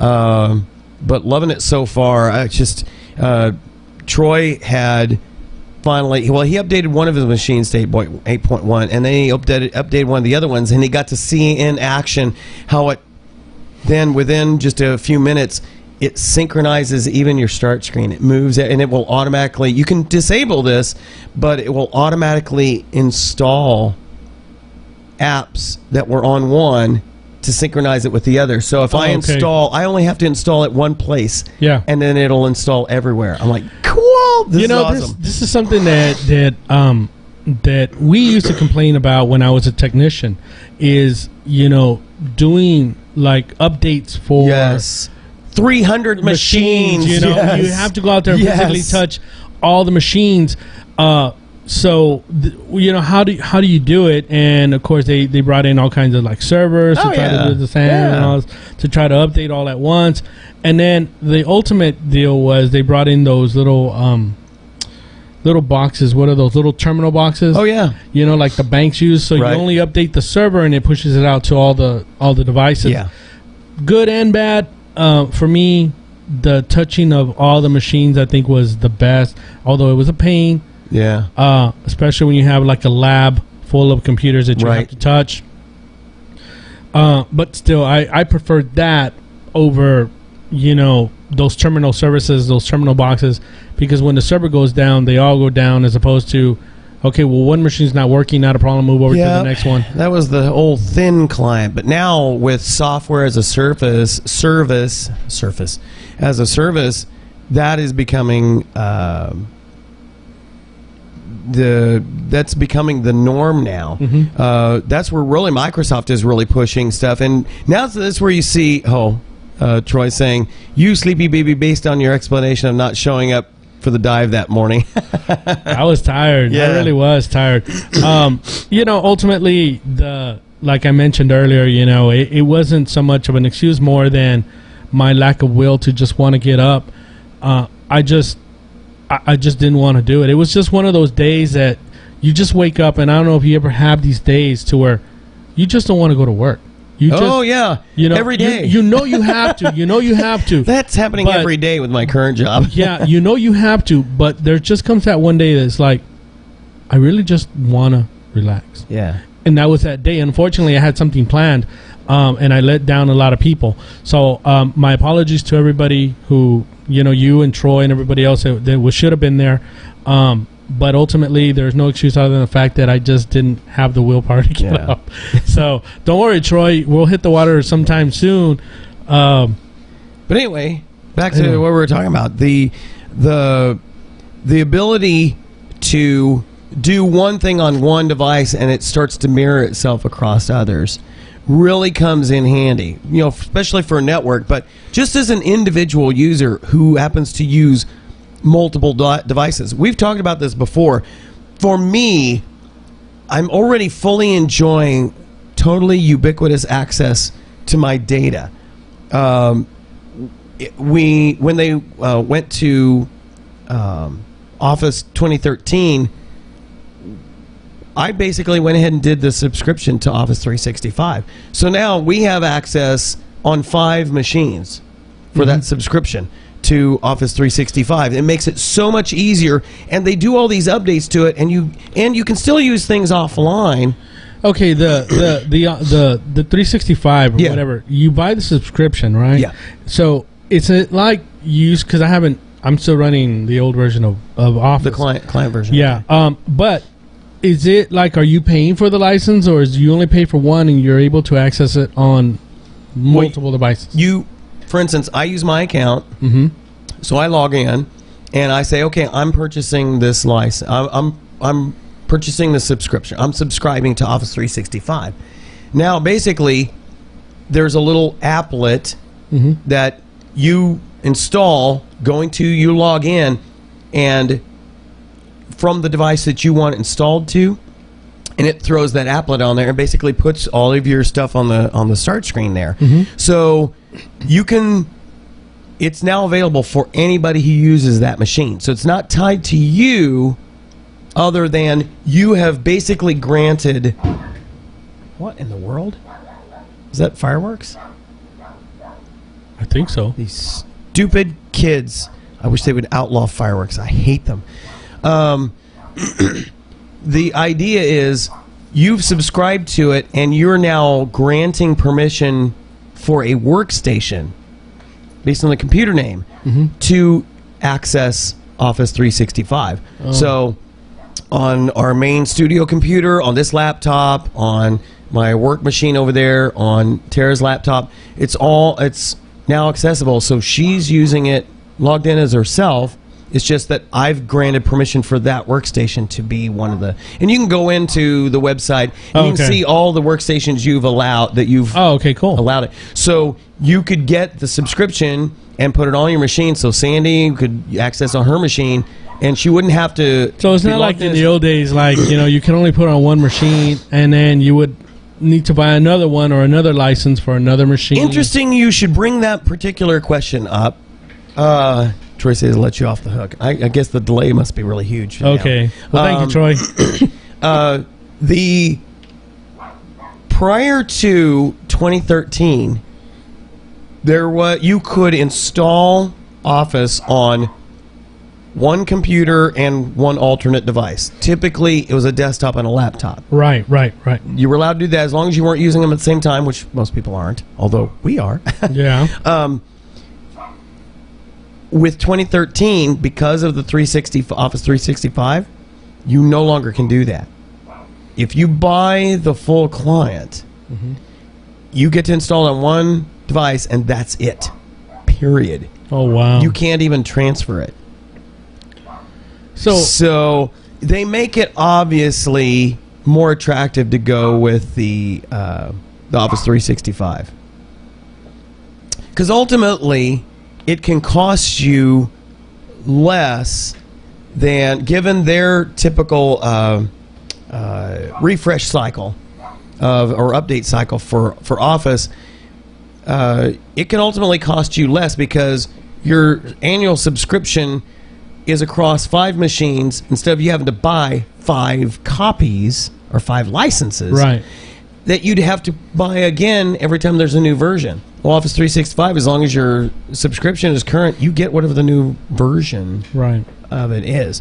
loving it so far. I just Troy had finally, he updated one of his machines to 8.1, and then he updated one of the other ones, and he got to see in action how it then within just a few minutes it synchronizes even your start screen. It moves it, and it will automatically, you can disable this, but it will automatically install apps that were on one to synchronize it with the other. So if I install, I only have to install it one place. Yeah. And then it'll install everywhere. I'm like, cool. This is awesome. This is something that we used to complain about when I was a technician is, doing like updates for 300 machines. You have to go out there and physically touch all the machines. So how do you do it? And of course they brought in all kinds of like servers to try to do the same and all this, to try to update all at once. And then the ultimate deal was they brought in those little boxes. What are those little terminal boxes? Oh yeah, like the banks use. So you only update the server and it pushes it out to all the devices. Yeah, good and bad. For me, the touching of all the machines I think was the best. Although it was a pain. Yeah. Especially when you have like a lab full of computers that you have to touch. But still, I preferred that over, those terminal services, those terminal boxes, because when the server goes down, they all go down, as opposed to, okay, well, one machine's not working, not a problem, move over to the next one. That was the old thin client. But now with software as a service, that is becoming... that's becoming the norm now. That's where really Microsoft is really pushing stuff, and now that's where you see Troy saying, "You sleepy baby," based on your explanation of not showing up for the dive that morning. I was tired. I really was tired. Ultimately, like I mentioned earlier, it wasn't so much of an excuse, more than my lack of will to just want to get up. I just didn't want to do it. It was just one of those days that you just wake up, and I don't know if you ever have these days to where you just don't want to go to work. Every day. You have to. You have to. That's happening every day with my current job. You have to, but there just comes that one day that's like, I really just want to relax. Yeah. And that was that day. Unfortunately, I had something planned, and I let down a lot of people. So my apologies to everybody who... you and Troy and everybody else that should have been there. But ultimately, there's no excuse other than the fact that I just didn't have the willpower to get up. So don't worry, Troy. We'll hit the water sometime soon. But anyway, back to what we were talking about. The ability to do one thing on one device and it starts to mirror itself across others really comes in handy, especially for a network, but just as an individual user who happens to use multiple devices. We've talked about this before. For me, I'm already fully enjoying totally ubiquitous access to my data. When they went to Office 2013, I basically went ahead and did the subscription to Office 365. So now we have access on 5 machines for that subscription to Office 365. It makes it so much easier, and they do all these updates to it, and you can still use things offline. Okay, the 365 or whatever, you buy the subscription, right? Yeah. So it's like because I'm still running the old version of Office. The client version. Yeah. But is it like, are you paying for the license, or is you only pay for one and you're able to access it on multiple devices? For instance, I use my account, so I log in and I say, okay, I'm purchasing this license. I'm purchasing the subscription. I'm subscribing to Office 365. Now, basically, there's a little applet that you install. You log in, and from the device that you want installed to, and it throws that applet on there and basically puts all of your stuff on the start screen there. So you can. It's now available for anybody who uses that machine. So it's not tied to you, other than you have basically granted. What in the world? Is that fireworks? I think so. These stupid kids. I wish they would outlaw fireworks. I hate them. The idea is you've subscribed to it, and you're now granting permission for a workstation based on the computer name to access Office 365. So on our main studio computer, on this laptop, on my work machine over there on Tara's laptop. It's now accessible. So she's using it, logged in as herself. It's just that I've granted permission for that workstation to be one of the... And you can go into the website and you can see all the workstations you've allowed that you've allowed it. So you could get the subscription and put it on your machine. So Sandy could access on her machine, and she wouldn't have to... So it's not like in the old days, like, you can only put it on one machine, and then you would need to buy another one or another license for another machine. Interesting. You should bring that particular question up. Troy says let you off the hook. I guess the delay must be really huge. Okay. Well, thank you, Troy. The prior to 2013, you could install Office on one computer and one alternate device. Typically, it was a desktop and a laptop. Right. You were allowed to do that as long as you weren't using them at the same time, which most people aren't, although we are. Yeah. With 2013, because of the Office 365, you no longer can do that. If you buy the full client, you get to install it on one device, and that's it. Period. Oh, wow. You can't even transfer it. So they make it obviously more attractive to go with the Office 365. Because ultimately, it can cost you less than, given their typical refresh cycle or update cycle for Office, it can ultimately cost you less because your annual subscription is across 5 machines instead of you having to buy 5 copies or 5 licenses. Right. That you'd have to buy again every time there's a new version. Well, Office 365, as long as your subscription is current, you get whatever the new version of it is.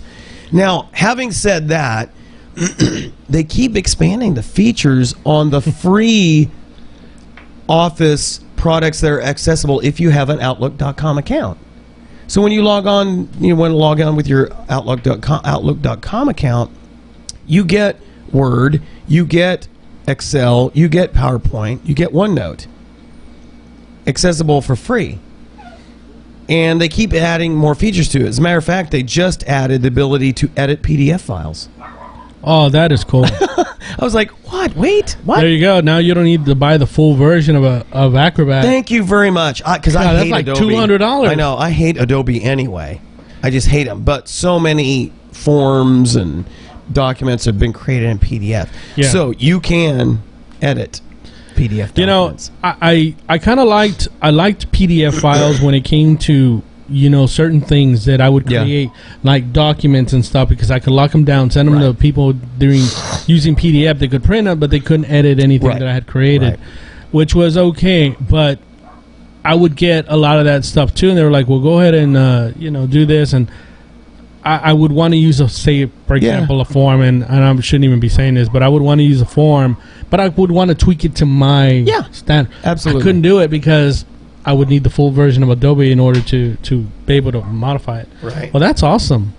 Now, having said that, they keep expanding the features on the free Office products that are accessible if you have an Outlook.com account. So when you log on, you want to log on with your Outlook.com account, you get Word, you get Excel, you get PowerPoint, you get OneNote. Accessible for free. And they keep adding more features to it. As a matter of fact, they just added the ability to edit PDF files. Oh, that is cool. I was like, what? Wait, what? There you go. Now you don't need to buy the full version of Acrobat. Thank you very much. Because I hate that's like Adobe. $200. I know. I hate Adobe anyway. I just hate them. But so many forms and documents have been created in PDF. Yeah. So you can edit PDF documents. I kind of liked PDF files when it came to certain things that I would create, like documents and stuff, because I could lock them down, send them to people using PDF. They could print them, but they couldn't edit anything that I had created, which was okay. But I would get a lot of that stuff too, and they were like, "Well, go ahead and do this." And I would want to use for example, a form, and I shouldn't even be saying this, but I would want to use a form, but I would want to tweak it to my standard. Absolutely, I couldn't do it because I would need the full version of Adobe in order to be able to modify it. Right. Well, that's awesome.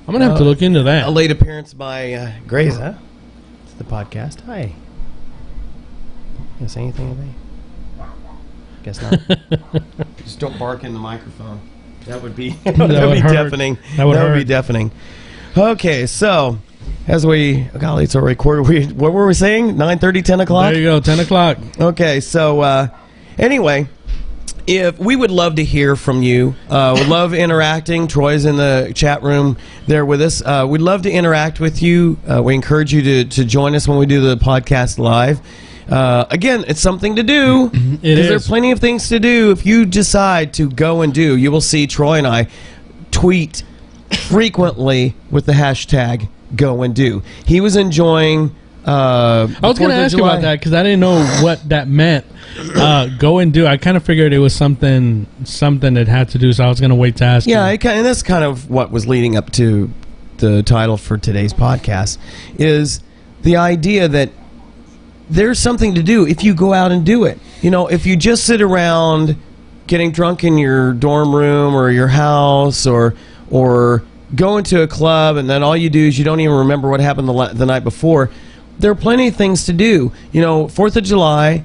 I'm going to have to look into that. A late appearance by Grace, huh? It's the podcast. Hi. You going to say anything to me? Guess not. Just don't bark in the microphone. That would be deafening. That would be deafening. Okay, so as golly, it's already quarter. What were we saying? 9:30, 10 o'clock? There you go, 10 o'clock. Okay, so anyway, if we would love to hear from you, would love interacting. Troy's in the chat room there with us. We'd love to interact with you. We encourage you to join us when we do the podcast live. Again, it's something to do. Because there are plenty of things to do. If you decide to go and do, you will see Troy and I tweet frequently with the hashtag go and do. He was enjoying I was going to ask you about that because I didn't know what that meant. Go and do. I kind of figured it was something that had to do, so I was going to wait to ask you. And that's kind of what was leading up to the title for today's podcast, is the idea that there's something to do if you go out and do it. If you just sit around getting drunk in your dorm room or your house or go into a club and then all you do is you don't even remember what happened the night before, there are plenty of things to do. 4th of July.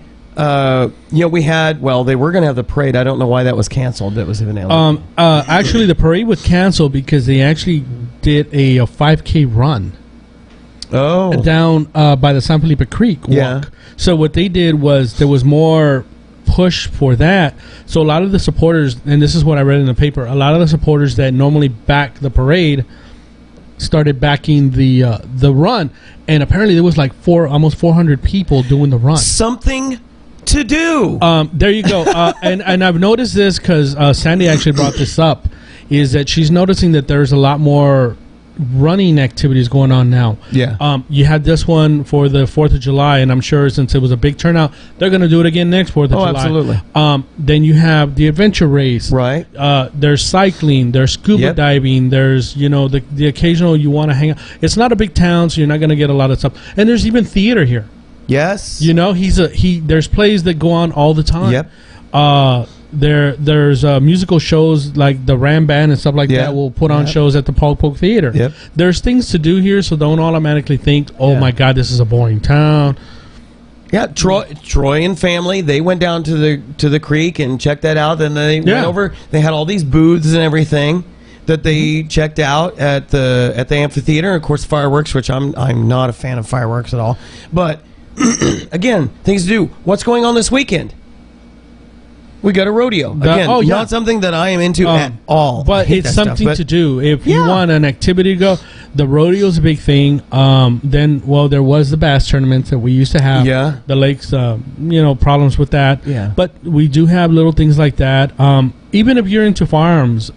We had. Well, they were going to have the parade. I don't know why that was canceled. That was even actually, the parade was canceled because they actually did a 5K run. Oh, down by the San Felipe Creek walk. Yeah. So what they did was there was more push for that. So a lot of the supporters, and this is what I read in the paper, a lot of the supporters that normally back the parade started backing the run, and apparently there was like almost 400 people doing the run. Something to do. There you go. And I've noticed this because Sandy actually brought this up, is that she's noticing that there's a lot more running activities going on now. Yeah. You had this one for the 4th of July, and I'm sure since it was a big turnout, they're going to do it again next 4th of July. Absolutely. Then you have the adventure race. Right. There's cycling. There's scuba diving. There's, the occasional you want to hang out. It's not a big town, so you're not going to get a lot of stuff. And there's even theater here. Yes. There's plays that go on all the time. Yep. There's musical shows like the Ram Band and stuff like that will put on shows at the Poke Theater. Yep. There's things to do here, so don't automatically think, oh my God, this is a boring town. Yeah, Troy and family, they went down to the creek and checked that out. Then they went over. They had all these booths and everything that they checked out at the amphitheater. And of course, fireworks, which I'm not a fan of fireworks at all. But again, things to do. What's going on this weekend? We got a rodeo. Again, not something that I am into at all. But it's something to do. If you want an activity to go, the rodeo is a big thing. Then, there was the bass tournaments that we used to have. Yeah. The lakes, problems with that. Yeah. But we do have little things like that. Even if you're into firearms,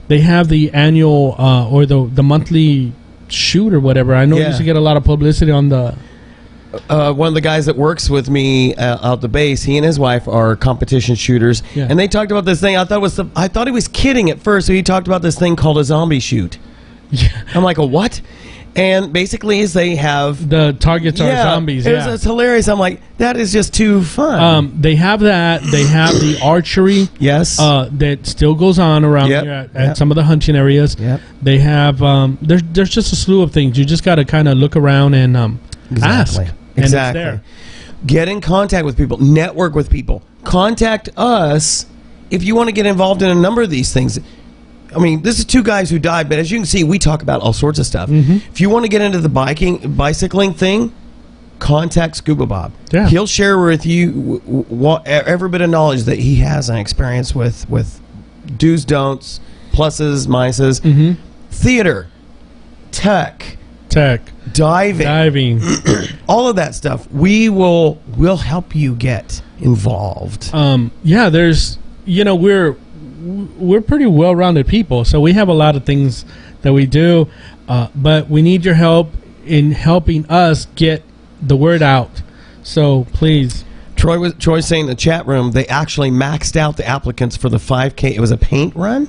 they have the annual or the monthly shoot or whatever. I know you used to get a lot of publicity on the... one of the guys that works with me out the base, he and his wife are competition shooters, and they talked about this thing. I thought he was kidding at first. So he talked about this thing called a zombie shoot. Yeah. I'm like, a what? And basically, is they have the targets are zombies. It's hilarious. I'm like, that is just too fun. They have that. They have the archery. Yes. That still goes on around here at some of the hunting areas. Yep. They have. There's just a slew of things. You just got to kind of look around and ask. Exactly. Get in contact with people. Network with people. Contact us if you want to get involved in a number of these things. I mean, this is two guys who died, but as you can see, we talk about all sorts of stuff. Mm-hmm. If you want to get into the bicycling thing, contact Scuba Bob. Yeah. He'll share with you every bit of knowledge that he has and experience with do's, don'ts, pluses, minuses, theater, tech, diving, all of that stuff. We'll help you get involved. There's we're pretty well-rounded people, so we have a lot of things that we do, but we need your help in helping us get the word out. So please. Troy's saying in the chat room they actually maxed out the applicants for the 5K. It was a paint run.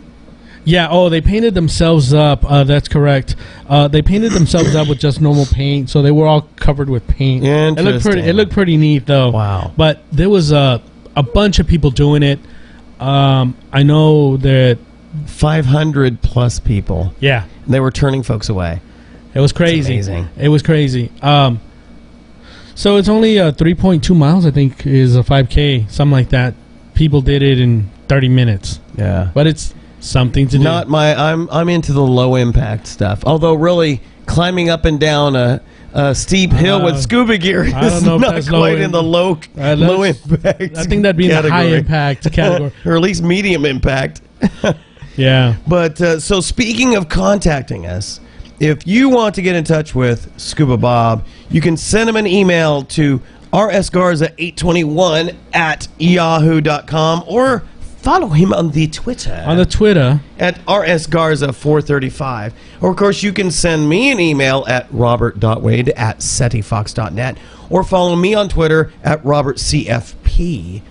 Yeah, they painted themselves up. That's correct. They painted themselves up with just normal paint, so they were all covered with paint. It looked pretty neat, though. Wow. But there was a bunch of people doing it. I know that 500 plus people. Yeah. They were turning folks away. It was crazy. It's amazing. It was crazy. So it's only 3.2 miles, I think, is a 5K, something like that. People did it in 30 minutes. Yeah. But it's something to do. I'm into the low impact stuff. Although really climbing up and down a steep hill with scuba gear is not quite in the low impact. I think that'd be in the high impact category. Or at least medium impact. Yeah. But so speaking of contacting us, if you want to get in touch with Scuba Bob, you can send him an email to rsgarza821 at yahoo.com or follow him on the Twitter. At rsgarza435. Or, of course, you can send me an email at robert.wade at setifox.net or follow me on Twitter at robertcfp.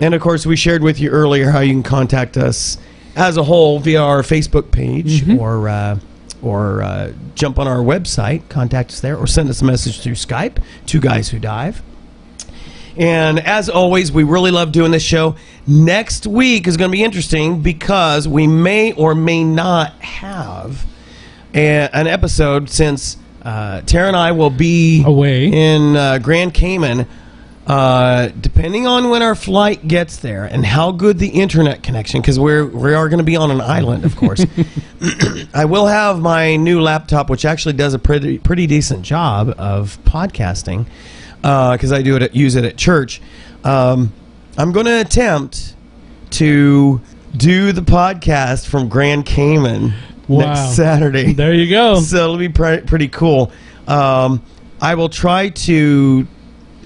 And, of course, we shared with you earlier how you can contact us as a whole via our Facebook page or jump on our website, contact us there, or send us a message through Skype, Two Guys Who Dive. And as always, we really love doing this show. Next week is going to be interesting because we may or may not have an episode since Tara and I will be away in Grand Cayman. Depending on when our flight gets there and how good the internet connection, because we are going to be on an island, of course. I will have my new laptop, which actually does a pretty decent job of podcasting, because I use it at church. I'm going to attempt to do the podcast from Grand Cayman next Saturday. There you go. So it'll be pretty cool. I will try to.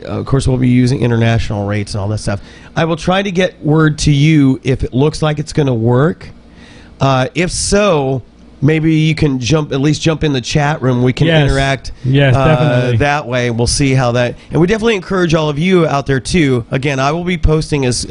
Of course, we'll be using international rates and all that stuff. I will try to get word to you if it looks like it's going to work. If so, maybe you can at least jump in the chat room. We can interact definitely. That way. We'll see how that... And we definitely encourage all of you out there, too. Again, I will be posting as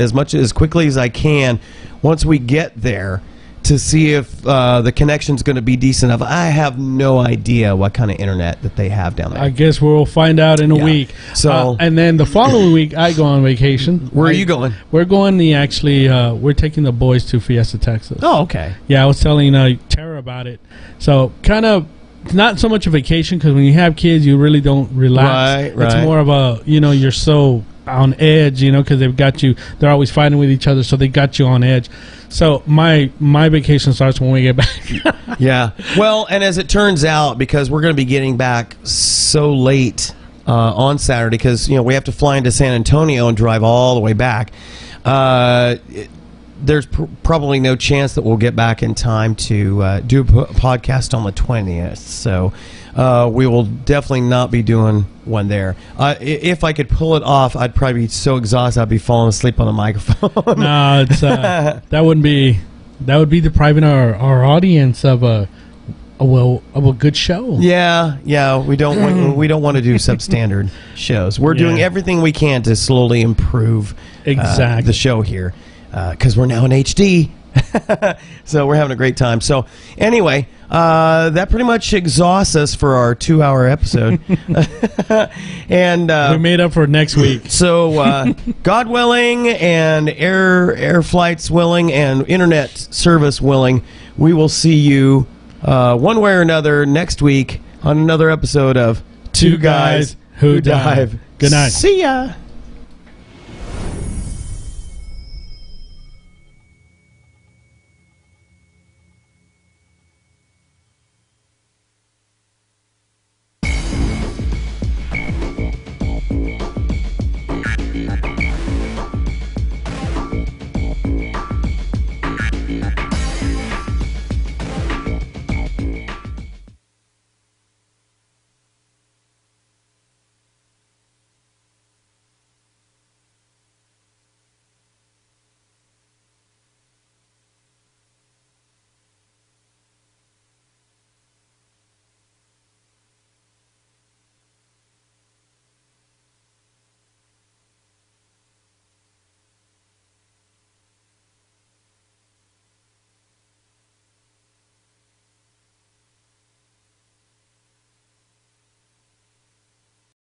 quickly as I can once we get there to see if the connection's going to be decent enough. I have no idea what kind of internet that they have down there. I guess we'll find out in a week. So, and then the following week, I go on vacation. Where are you going? We're going we're taking the boys to Fiesta, Texas. Oh, okay. Yeah, I was telling Tara about it. So kind of not so much a vacation, because when you have kids, you really don't relax. Right. It's more of a, you're so on edge, because they've got you. They're always fighting with each other, so they got you on edge. So my vacation starts when we get back. Yeah. Well, and as it turns out, because we're going to be getting back so late on Saturday, because we have to fly into San Antonio and drive all the way back. There's probably no chance that we'll get back in time to do a podcast on the 20th. So we will definitely not be doing one there. If I could pull it off, I'd probably be so exhausted I'd be falling asleep on the microphone. No, it's that would be depriving our audience of a good show. Yeah. We don't want to do substandard shows. We're doing everything we can to slowly improve the show here, because we're now in HD. So we're having a great time. So anyway, that pretty much exhausts us for our 2-hour episode. And we made up for next week. So God willing, and air flights willing, and internet service willing, we will see you one way or another next week on another episode of Two Guys Who Dive. Good night. See ya.